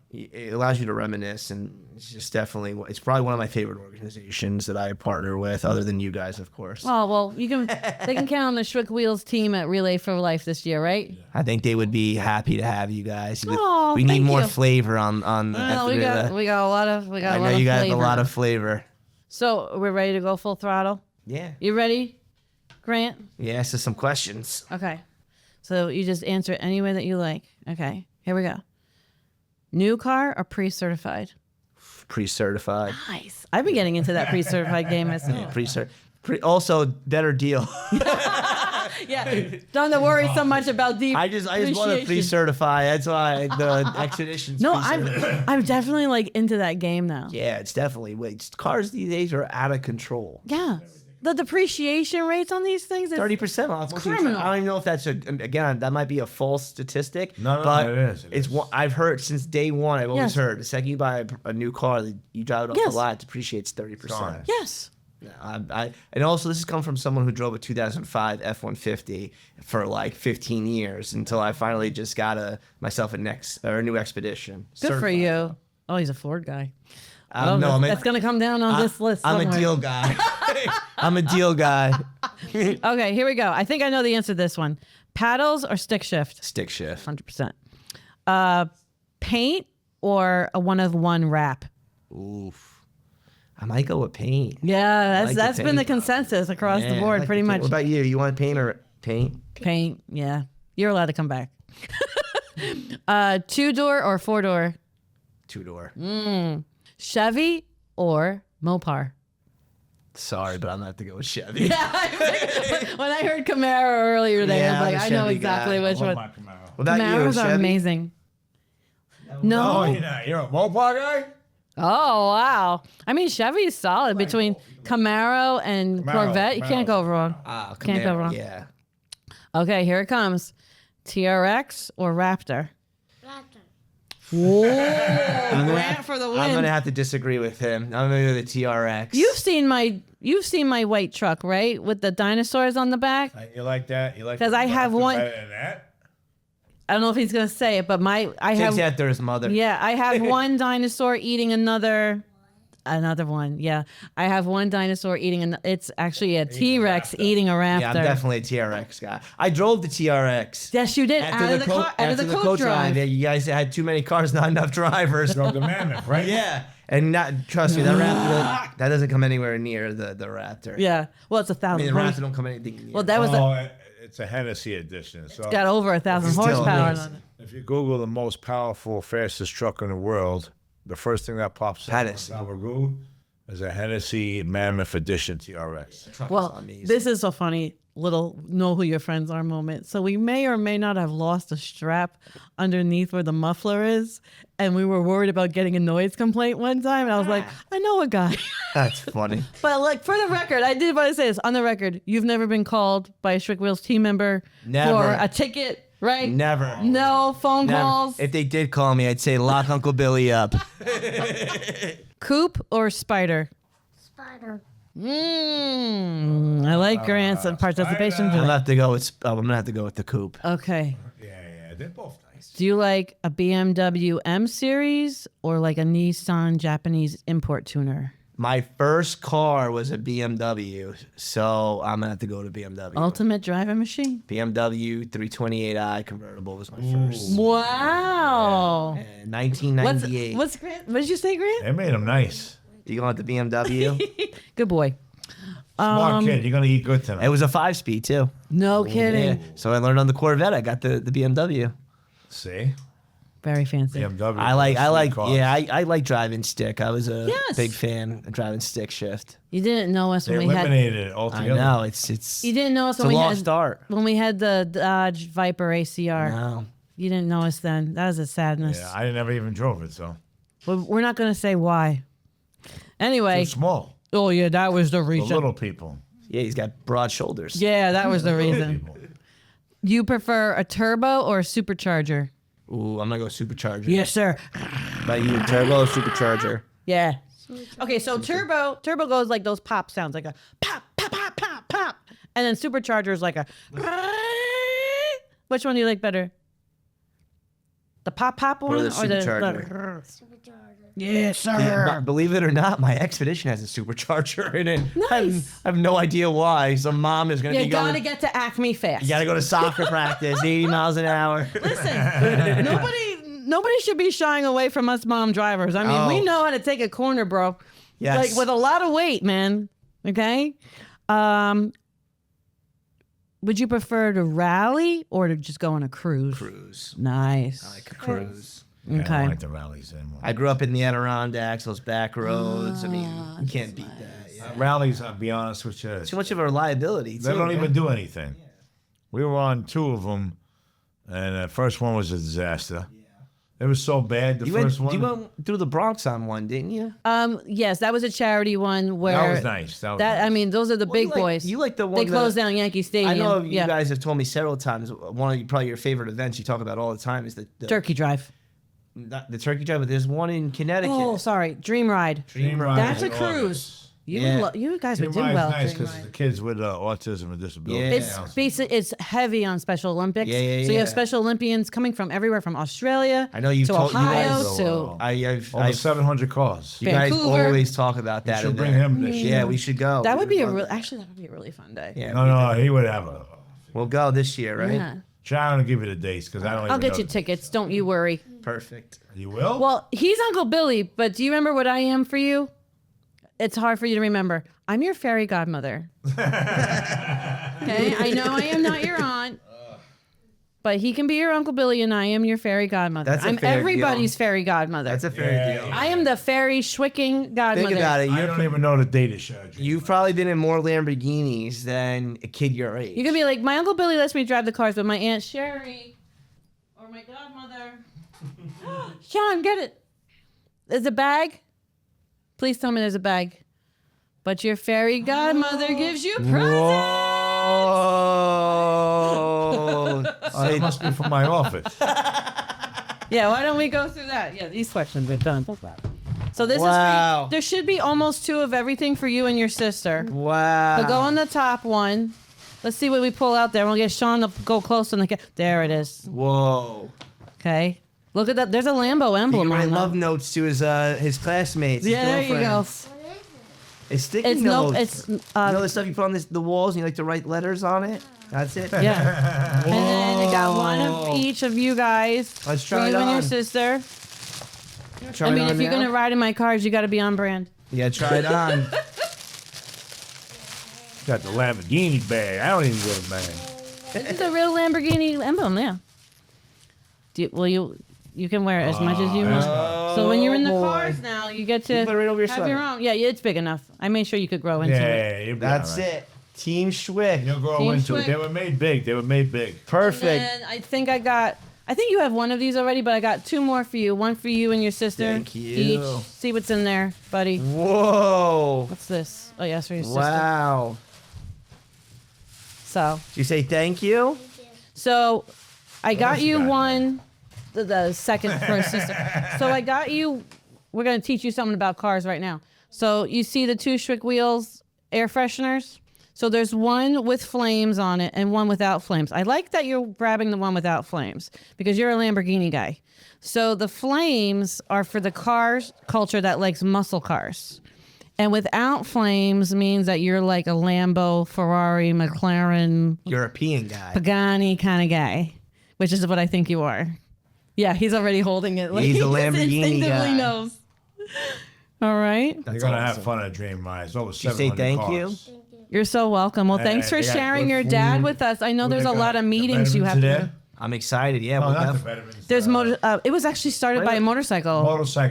[SPEAKER 3] it allows you to reminisce, and it's just it's probably one of my favorite organizations that I partner with, other than you guys, of course.
[SPEAKER 1] Oh, well, they can count on the Schwick Wheels team at Relay for Life this year, right? Yeah.
[SPEAKER 3] I think they would be happy to have you guys.
[SPEAKER 1] Oh,
[SPEAKER 3] we need more flavor on.
[SPEAKER 1] Well, we got a lot of.
[SPEAKER 3] I know you got a lot of flavor.
[SPEAKER 1] So we're ready to go full throttle.
[SPEAKER 3] Yeah.
[SPEAKER 1] You ready, Grant?
[SPEAKER 3] Yeah. So some questions.
[SPEAKER 1] Okay. So you just answer it any way that you like. Okay. Here we go. New car or pre-certified?
[SPEAKER 3] Pre-certified.
[SPEAKER 1] Nice. I've been getting into that pre-certified game myself.
[SPEAKER 3] Also, better deal.
[SPEAKER 1] Yeah. Don't have to worry so much about deep.
[SPEAKER 3] I just want to pre-certify. That's why the expeditions.
[SPEAKER 1] No, I'm definitely like into that game now.
[SPEAKER 3] Yeah, it's definitely. Cars these days are out of control.
[SPEAKER 1] Yeah. The depreciation rates on these things is
[SPEAKER 3] 30% off.
[SPEAKER 1] It's criminal.
[SPEAKER 3] I don't even know if that's again, that might be a false statistic.
[SPEAKER 2] No,
[SPEAKER 3] but
[SPEAKER 2] it is.
[SPEAKER 3] It's what I've heard since day one. I've always heard the second you buy a new car, you drive it off the lot, it depreciates 30%.
[SPEAKER 1] Yes.
[SPEAKER 3] And also this has come from someone who drove a 2005 F-150 for like 15 years until I finally just got myself a new Expedition.
[SPEAKER 1] Good for you. Oh, he's a Ford guy.
[SPEAKER 3] No,
[SPEAKER 1] that's going to come down on this list.
[SPEAKER 3] I'm
[SPEAKER 1] somewhere.
[SPEAKER 3] a deal guy. I'm a deal guy.
[SPEAKER 1] Okay, here we go. I think I know the answer to this one. Paddles or stick shift?
[SPEAKER 3] Stick shift.
[SPEAKER 1] 100%. Paint or a one-of-one wrap?
[SPEAKER 3] Oof. I might go with paint.
[SPEAKER 1] Yeah,
[SPEAKER 3] like
[SPEAKER 1] that's
[SPEAKER 3] the
[SPEAKER 1] been the
[SPEAKER 3] paint.
[SPEAKER 1] consensus across the board, pretty much.
[SPEAKER 3] What about you? You want paint or paint?
[SPEAKER 1] Paint, yeah. You're allowed to come back. 2-door or 4-door?
[SPEAKER 3] 2-door.
[SPEAKER 1] Chevy or Mopar?
[SPEAKER 3] Sorry, but I'm gonna have to go with Chevy.
[SPEAKER 1] Yeah, when I heard Camaro earlier today,
[SPEAKER 3] Yeah,
[SPEAKER 1] I was
[SPEAKER 3] I'm
[SPEAKER 1] like,
[SPEAKER 3] a
[SPEAKER 1] I know
[SPEAKER 3] Chevy
[SPEAKER 1] exactly
[SPEAKER 3] guy.
[SPEAKER 1] which one.
[SPEAKER 2] My Camaro.
[SPEAKER 3] What about you?
[SPEAKER 1] Camaros are
[SPEAKER 3] Chevy?
[SPEAKER 1] amazing. No.
[SPEAKER 2] Oh, you're a Mopar guy?
[SPEAKER 1] Oh, wow. I mean, Chevy's solid between Camaro and Corvette. You can't go wrong. Can't go wrong.
[SPEAKER 3] Yeah.
[SPEAKER 1] Okay, here it comes. TRX or Raptor? Whoa. Grant for the win.
[SPEAKER 3] I'm gonna have to disagree with him. I'm gonna go with the TRX.
[SPEAKER 1] You've seen my white truck, right? With the dinosaurs on the back?
[SPEAKER 2] You like that? You like
[SPEAKER 1] 'Cause I have one-
[SPEAKER 2] better than that?
[SPEAKER 1] I don't know if he's gonna say it, but I have
[SPEAKER 3] Takes after his mother.
[SPEAKER 1] Yeah, I have one dinosaur eating another one. Yeah, I have one dinosaur eating it's actually a T-Rex eating a raptor.
[SPEAKER 3] Yeah, I'm definitely a TRX guy. I drove the TRX.
[SPEAKER 1] Yes, you did. Out of the coach drive.
[SPEAKER 3] Yeah, you guys had too many cars, not enough drivers.
[SPEAKER 2] Drove the Mammoth, right?
[SPEAKER 3] Yeah, and trust me, that Raptor that doesn't come anywhere near the Raptor.
[SPEAKER 1] Yeah. Well, it's 1,000.
[SPEAKER 3] I mean, the Raptor don't come anything near.
[SPEAKER 1] Well, that was
[SPEAKER 2] It's a Hennessy edition. So
[SPEAKER 1] got over 1,000
[SPEAKER 3] Still
[SPEAKER 1] horsepower
[SPEAKER 3] is.
[SPEAKER 1] on it.
[SPEAKER 2] if you Google the most powerful, fastest truck in the world, the first thing that pops up
[SPEAKER 3] Hennessy.
[SPEAKER 2] on Google is a Hennessy Mammoth Edition TRX.
[SPEAKER 1] Well, this is a funny little know who your friends are moment. So we may or may not have lost a strap underneath where the muffler is. And we were worried about getting a noise complaint one time. And I was like, I know a guy.
[SPEAKER 3] That's funny.
[SPEAKER 1] But like for the record, I did want to say this on the record. You've never been called by a Schwick Wheels team member
[SPEAKER 3] Never.
[SPEAKER 1] for a ticket, right?
[SPEAKER 3] Never.
[SPEAKER 1] No phone
[SPEAKER 3] Never.
[SPEAKER 1] calls.
[SPEAKER 3] If they did call me, I'd say lock Uncle Billy up.
[SPEAKER 1] Coupe or Spider?
[SPEAKER 4] Spider.
[SPEAKER 1] I like Grant's participation.
[SPEAKER 3] I'm gonna have to go with the coupe.
[SPEAKER 1] Okay.
[SPEAKER 2] Yeah, they're both nice.
[SPEAKER 1] Do you like a BMW M Series or like a Nissan Japanese import tuner?
[SPEAKER 3] My first car was a BMW, so I'm gonna have to go to BMW.
[SPEAKER 1] Ultimate driving machine.
[SPEAKER 3] BMW 328i convertible was my first.
[SPEAKER 1] Wow.
[SPEAKER 3] And 1998.
[SPEAKER 1] What's Grant? What did you say, Grant?
[SPEAKER 2] They made them nice.
[SPEAKER 3] You going with the BMW?
[SPEAKER 1] Good boy.
[SPEAKER 2] Smart kid. You're going to eat good tonight.
[SPEAKER 3] It was a 5-speed too.
[SPEAKER 1] No kidding.
[SPEAKER 3] Yeah. So I learned on the Corvette. I got the BMW.
[SPEAKER 2] See?
[SPEAKER 1] Very fancy.
[SPEAKER 2] BMW.
[SPEAKER 3] I like
[SPEAKER 2] cars.
[SPEAKER 3] yeah, I like driving stick. I was a
[SPEAKER 1] Yes.
[SPEAKER 3] big fan of driving stick shift.
[SPEAKER 1] You didn't know us
[SPEAKER 2] They
[SPEAKER 1] when we had.
[SPEAKER 2] eliminated it
[SPEAKER 3] I
[SPEAKER 2] altogether.
[SPEAKER 3] know it's
[SPEAKER 1] You didn't know us
[SPEAKER 3] it's a
[SPEAKER 1] when we
[SPEAKER 3] lost
[SPEAKER 1] had
[SPEAKER 3] art.
[SPEAKER 1] when we had the Dodge Viper ACR.
[SPEAKER 3] No.
[SPEAKER 1] You didn't know us then. That was a sadness.
[SPEAKER 2] Yeah, I never even drove it, so.
[SPEAKER 1] We're not going to say why. Anyway.
[SPEAKER 2] Too small.
[SPEAKER 1] Oh yeah, that was the
[SPEAKER 2] For
[SPEAKER 1] reason.
[SPEAKER 2] little people.
[SPEAKER 3] Yeah, he's got broad shoulders.
[SPEAKER 1] Yeah, that was the reason.
[SPEAKER 2] People.
[SPEAKER 1] You prefer a turbo or a supercharger?
[SPEAKER 3] Ooh, I'm gonna go supercharger.
[SPEAKER 1] Yes, sir.
[SPEAKER 3] About you, turbo or supercharger?
[SPEAKER 1] Yeah. Okay, so turbo goes like those pop sounds, like a pop, pop, pop, pop, pop, and then supercharger is like a. Which one do you like better? The pop one
[SPEAKER 3] Or the
[SPEAKER 1] or
[SPEAKER 3] supercharger?
[SPEAKER 4] Supercharger.
[SPEAKER 1] Yes, sir.
[SPEAKER 3] But believe it or not, my Expedition has a supercharger in it.
[SPEAKER 1] Nice.
[SPEAKER 3] I have no idea why. Some mom is gonna
[SPEAKER 1] You
[SPEAKER 3] be
[SPEAKER 1] gotta
[SPEAKER 3] going.
[SPEAKER 1] get to Acme fast.
[SPEAKER 3] You gotta go to soccer practice, 80 miles an hour.
[SPEAKER 1] Listen, nobody should be shying away from us mom drivers. I mean, we
[SPEAKER 3] Oh.
[SPEAKER 1] know how to take a corner, bro.
[SPEAKER 3] Yes.
[SPEAKER 1] Like with a lot of weight, man. Okay. Would you prefer to rally or to just go on a cruise?
[SPEAKER 3] Cruise.
[SPEAKER 1] Nice.
[SPEAKER 3] I like a cruise.
[SPEAKER 2] Yeah, I
[SPEAKER 1] Okay.
[SPEAKER 2] don't like the rallies anymore.
[SPEAKER 3] I grew up in the Adirondacks, those back roads. I mean, you can't beat that. Yeah.
[SPEAKER 2] Rallies, I'll be honest with you.
[SPEAKER 3] Too much of a reliability.
[SPEAKER 2] They
[SPEAKER 3] too,
[SPEAKER 2] don't
[SPEAKER 3] man.
[SPEAKER 2] even do anything. We were on 2 of them, and the first one was a disaster. It was so bad, the
[SPEAKER 3] You
[SPEAKER 2] first
[SPEAKER 3] went,
[SPEAKER 2] one.
[SPEAKER 3] you went through the Bronx on one, didn't you?
[SPEAKER 1] Yes, that was a charity one where
[SPEAKER 2] That was nice. That was nice.
[SPEAKER 1] I mean, those are the
[SPEAKER 3] Well,
[SPEAKER 1] big
[SPEAKER 3] you like-
[SPEAKER 1] boys.
[SPEAKER 3] you like the one
[SPEAKER 1] they
[SPEAKER 3] that-
[SPEAKER 1] closed down Yankee Stadium.
[SPEAKER 3] I know you
[SPEAKER 1] yeah.
[SPEAKER 3] guys have told me several times. One of probably your favorite events you talk about all the time is the
[SPEAKER 1] Turkey Drive.
[SPEAKER 3] not the turkey drive, but there's one in Connecticut.
[SPEAKER 1] Oh, sorry, Dream Ride.
[SPEAKER 3] Dream Ride.
[SPEAKER 1] That's a
[SPEAKER 2] in
[SPEAKER 1] cruise.
[SPEAKER 2] August.
[SPEAKER 1] You guys would do
[SPEAKER 2] Dream
[SPEAKER 1] well.
[SPEAKER 2] Ride's nice
[SPEAKER 1] Dream
[SPEAKER 2] because
[SPEAKER 1] Ride.
[SPEAKER 2] the kids with autism and disabilities.
[SPEAKER 1] It's heavy on Special Olympics.
[SPEAKER 3] Yeah, yeah,
[SPEAKER 1] So you have
[SPEAKER 3] yeah.
[SPEAKER 1] Special Olympians coming from everywhere, from Australia
[SPEAKER 3] I know you've
[SPEAKER 1] to
[SPEAKER 3] told you
[SPEAKER 1] Ohio
[SPEAKER 3] guys.
[SPEAKER 1] to
[SPEAKER 2] Over 700 cars.
[SPEAKER 3] You guys
[SPEAKER 1] Vancouver.
[SPEAKER 3] always talk about that.
[SPEAKER 2] should
[SPEAKER 3] in
[SPEAKER 2] bring
[SPEAKER 3] there.
[SPEAKER 2] him this year.
[SPEAKER 3] Yeah, we should go.
[SPEAKER 1] that would be
[SPEAKER 3] Love that.
[SPEAKER 1] actually that would be a really fun day.
[SPEAKER 3] Yeah,
[SPEAKER 2] No, he would have a.
[SPEAKER 3] we'll go this year, right?
[SPEAKER 1] Yeah.
[SPEAKER 2] Sharon will give you the dates because I don't.
[SPEAKER 1] I'll
[SPEAKER 2] even
[SPEAKER 1] get
[SPEAKER 2] know
[SPEAKER 1] you
[SPEAKER 2] the-
[SPEAKER 1] tickets. Don't you worry.
[SPEAKER 3] Perfect.
[SPEAKER 2] You will?
[SPEAKER 1] Well, he's Uncle Billy, but do you remember what I am for you? It's hard for you to remember. I'm your fairy godmother. Okay, I know I am not your aunt, but he can be your Uncle Billy, and I am your fairy godmother.
[SPEAKER 3] That's a
[SPEAKER 1] I'm
[SPEAKER 3] fair
[SPEAKER 1] everybody's fairy godmother.
[SPEAKER 3] That's a fair deal.
[SPEAKER 1] I am the fairy Schwicking godmother.
[SPEAKER 3] Think about it.
[SPEAKER 2] I don't even know the date of Shari.
[SPEAKER 3] You've probably been in more Lamborghinis than a kid your age.
[SPEAKER 1] You can be like, my Uncle Billy lets me drive the cars, but my Aunt Shari or my godmother. Sean, get it. There's a bag. Please tell me there's a bag. But your fairy godmother gives you presents.
[SPEAKER 3] Whoa.
[SPEAKER 2] It must be from my office.
[SPEAKER 1] Yeah, why don't we go through that? Yeah, these questions are done. So this
[SPEAKER 3] Wow.
[SPEAKER 1] is there should be almost 2 of everything for you and your sister.
[SPEAKER 3] Wow.
[SPEAKER 1] So go on the top one. Let's see what we pull out there. We'll get Sean to go close on the there it is.
[SPEAKER 3] Whoa.
[SPEAKER 1] Okay. Look at that. There's a Lambo
[SPEAKER 3] He
[SPEAKER 1] emblem
[SPEAKER 3] write
[SPEAKER 1] on
[SPEAKER 3] love
[SPEAKER 1] that.
[SPEAKER 3] notes to his classmates. his
[SPEAKER 1] Yeah, there you go.
[SPEAKER 3] girlfriends. It's sticky
[SPEAKER 1] It's
[SPEAKER 3] notes.
[SPEAKER 1] no it's
[SPEAKER 3] You know the stuff you put on the walls and you like to write letters on it? That's it.
[SPEAKER 1] yeah. And then you got one of each of you guys.
[SPEAKER 3] Let's
[SPEAKER 1] for
[SPEAKER 3] try
[SPEAKER 1] you
[SPEAKER 3] it
[SPEAKER 1] and your
[SPEAKER 3] on.
[SPEAKER 1] sister.
[SPEAKER 3] Try
[SPEAKER 1] I
[SPEAKER 3] it
[SPEAKER 1] mean,
[SPEAKER 3] on
[SPEAKER 1] if you're
[SPEAKER 3] now?
[SPEAKER 1] gonna ride in my cars, you got to be on brand.
[SPEAKER 3] Yeah, try it on.
[SPEAKER 2] Got the Lamborghini bag. I don't even get a bag.
[SPEAKER 1] This is a real Lamborghini emblem, yeah. You can wear it as much as you want. So when you're in the
[SPEAKER 3] boy.
[SPEAKER 1] cars now, you get to
[SPEAKER 3] You put it right over your
[SPEAKER 1] have your
[SPEAKER 3] sweater.
[SPEAKER 1] own. Yeah, it's big enough. I made sure you could grow into it.
[SPEAKER 2] Yeah, you'll be
[SPEAKER 3] That's
[SPEAKER 2] all right.
[SPEAKER 3] it. Team Schwick.
[SPEAKER 2] You'll grow
[SPEAKER 1] Team
[SPEAKER 2] into
[SPEAKER 1] Schwick.
[SPEAKER 2] it. They were made big. They were made big.
[SPEAKER 3] Perfect.
[SPEAKER 1] And I think you have one of these already, but I got 2 more for you. One for you and your sister.
[SPEAKER 3] Thank you.
[SPEAKER 1] Each. See what's in there, buddy.
[SPEAKER 3] Whoa.
[SPEAKER 1] What's this? Oh, yes, for your sister.
[SPEAKER 3] Wow.
[SPEAKER 1] So,
[SPEAKER 3] Did you say thank you?
[SPEAKER 1] I got
[SPEAKER 2] else
[SPEAKER 1] you
[SPEAKER 2] you got?
[SPEAKER 1] one, the second for your sister. So I got you, we're going to teach you something about cars right now. So you see the 2 Schwick Wheels air fresheners? So there's one with flames on it and one without flames. I like that you're grabbing the one without flames because you're a Lamborghini guy. So the flames are for the cars culture that likes muscle cars. And without flames means that you're like a Lambo, Ferrari, McLaren,
[SPEAKER 3] European guy.
[SPEAKER 1] Pagani kind of guy, which is what I think you are. Yeah, he's already holding it. Like,
[SPEAKER 3] He's a
[SPEAKER 1] he just
[SPEAKER 3] Lamborghini
[SPEAKER 1] instinctively
[SPEAKER 3] guy.
[SPEAKER 1] knows. All right.
[SPEAKER 2] You're
[SPEAKER 3] That's
[SPEAKER 2] going to
[SPEAKER 3] awesome.
[SPEAKER 2] have fun at Dream Ride. It's over
[SPEAKER 3] Did you
[SPEAKER 2] 700
[SPEAKER 3] say thank
[SPEAKER 2] cars.
[SPEAKER 3] you?
[SPEAKER 1] You're so welcome. Well, thanks for
[SPEAKER 2] they got
[SPEAKER 1] sharing
[SPEAKER 2] good
[SPEAKER 1] your dad
[SPEAKER 2] food.
[SPEAKER 1] with us. I know
[SPEAKER 2] They
[SPEAKER 1] there's a
[SPEAKER 2] got
[SPEAKER 1] lot of
[SPEAKER 2] the
[SPEAKER 1] meetings you have
[SPEAKER 2] veterans
[SPEAKER 1] to do.
[SPEAKER 2] there.
[SPEAKER 3] I'm excited. Yeah,
[SPEAKER 2] No,
[SPEAKER 3] we'll
[SPEAKER 2] not the
[SPEAKER 3] def-
[SPEAKER 2] veterans.
[SPEAKER 1] There's it was actually started by a motorcycle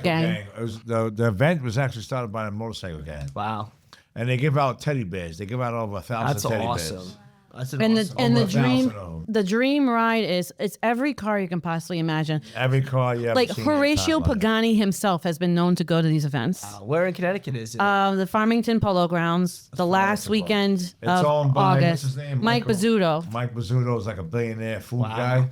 [SPEAKER 2] gang. It was, the event was actually started by a motorcycle gang.
[SPEAKER 3] Wow.
[SPEAKER 2] And they give out teddy bears. They give out over 1,000
[SPEAKER 3] That's
[SPEAKER 2] teddy
[SPEAKER 3] awesome.
[SPEAKER 2] bears.
[SPEAKER 3] That's an
[SPEAKER 1] And
[SPEAKER 3] awesome.
[SPEAKER 1] the
[SPEAKER 2] Over 1,000
[SPEAKER 1] dream
[SPEAKER 2] of them.
[SPEAKER 1] the dream ride it's every car you can possibly imagine.
[SPEAKER 2] Every car you ever
[SPEAKER 1] Like
[SPEAKER 2] seen
[SPEAKER 1] Horatio
[SPEAKER 2] in time,
[SPEAKER 1] Pagani himself has been known to go to these events.
[SPEAKER 3] Where in Connecticut is it?
[SPEAKER 1] The Farmington Polo Grounds, the last weekend
[SPEAKER 2] It's
[SPEAKER 1] of
[SPEAKER 2] owned by,
[SPEAKER 1] August.
[SPEAKER 2] what's his name?
[SPEAKER 1] Mike Bizzuto.
[SPEAKER 2] Mike Bizzuto is like a billionaire food guy.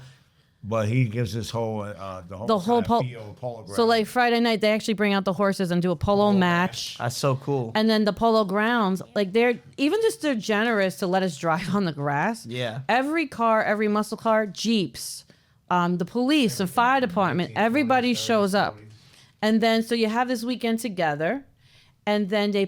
[SPEAKER 2] But he gives this whole, the whole polo ground.
[SPEAKER 1] So like Friday night, they actually bring out the horses and do a polo match.
[SPEAKER 3] That's so cool.
[SPEAKER 1] And then the polo grounds, like they're generous to let us drive on the grass.
[SPEAKER 3] Yeah.
[SPEAKER 1] Every car, every muscle car, Jeeps, the police, the fire department, everybody shows up. And then so you have this weekend together, and then they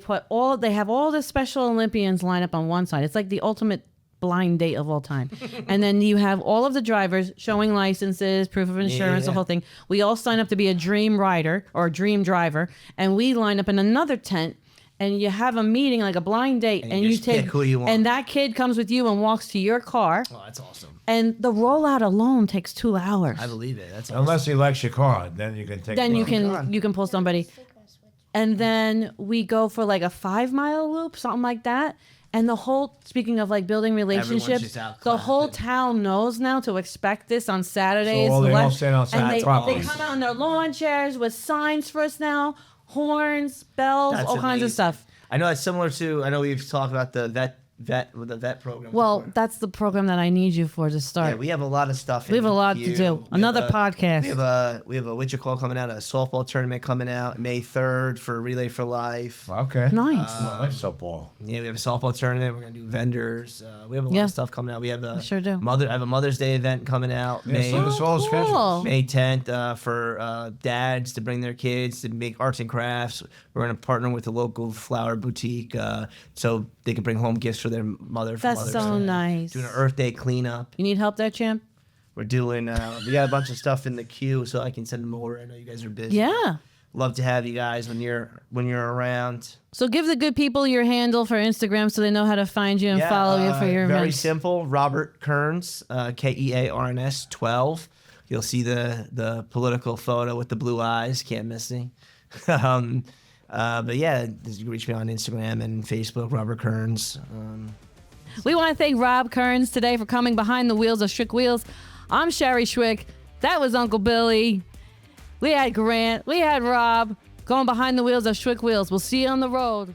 [SPEAKER 1] have all the Special Olympians line up on one side. It's like the ultimate blind date of all time. And then you have all of the drivers showing licenses, proof of insurance, the whole thing. We all sign up to be a dream rider or a dream driver, and we line up in another tent, and you have a meeting like a blind date, and
[SPEAKER 3] you
[SPEAKER 1] you
[SPEAKER 3] just
[SPEAKER 1] take
[SPEAKER 3] pick who you want.
[SPEAKER 1] and that kid comes with you and walks to your car,
[SPEAKER 3] Oh, that's awesome.
[SPEAKER 1] and the rollout alone takes 2 hours.
[SPEAKER 3] I believe it. That's awesome.
[SPEAKER 2] Unless he likes your car, then you can take
[SPEAKER 1] Then
[SPEAKER 2] it.
[SPEAKER 1] you can pull somebody. And then we go for like a 5-mile loop, something like that. And speaking of like building relationships,
[SPEAKER 3] just out
[SPEAKER 1] the whole
[SPEAKER 3] clapping.
[SPEAKER 1] town knows now to expect this on Saturdays.
[SPEAKER 2] So they all
[SPEAKER 1] left-
[SPEAKER 2] stand outside
[SPEAKER 1] and they
[SPEAKER 2] properties.
[SPEAKER 1] come out in their lawn chairs with signs for us now, horns, bells,
[SPEAKER 3] That's
[SPEAKER 1] all kinds of
[SPEAKER 3] amazing.
[SPEAKER 1] stuff.
[SPEAKER 3] I know it's similar to. I know we've talked about the the vet program.
[SPEAKER 1] Well, that's the program that I need you for to start.
[SPEAKER 3] Yeah, we have a lot of stuff.
[SPEAKER 1] We have a lot to do. Another podcast.
[SPEAKER 3] We have a what you call coming out, a softball tournament coming out May 3rd for Relay for Life.
[SPEAKER 2] Okay.
[SPEAKER 1] Nice.
[SPEAKER 2] I like softball.
[SPEAKER 3] Yeah, we have a softball tournament. We're gonna do vendors. We have a lot of stuff coming out. We have
[SPEAKER 1] I sure do.
[SPEAKER 3] I have a Mother's Day event coming out
[SPEAKER 2] Yeah, so it's all scheduled.
[SPEAKER 3] May 10th for dads to bring their kids to make arts and crafts. We're going to partner with a local flower boutique so they can bring home gifts for their mother. For
[SPEAKER 1] That's
[SPEAKER 3] Mother's
[SPEAKER 1] so
[SPEAKER 3] Day.
[SPEAKER 1] nice.
[SPEAKER 3] Doing an Earth Day cleanup.
[SPEAKER 1] You need help there, champ?
[SPEAKER 3] We're doing, we got a bunch of stuff in the queue so I can send them over. I know you guys are busy.
[SPEAKER 1] Yeah.
[SPEAKER 3] Love to have you guys when you're around.
[SPEAKER 1] So give the good people your handle for Instagram so they know how to find you and follow you for your
[SPEAKER 3] very
[SPEAKER 1] events.
[SPEAKER 3] simple. Robert Kearns, Kearns 12. You'll see the political photo with the blue eyes. Can't miss me. But yeah, you can reach me on Instagram and Facebook, Robert Kearns.
[SPEAKER 1] We want to thank Rob Kearns today for coming behind the wheels of Schwick Wheels. I'm Shari Schwick. That was Uncle Billy. We had Grant. We had Rob going behind the wheels of Schwick Wheels. We'll see you on the road.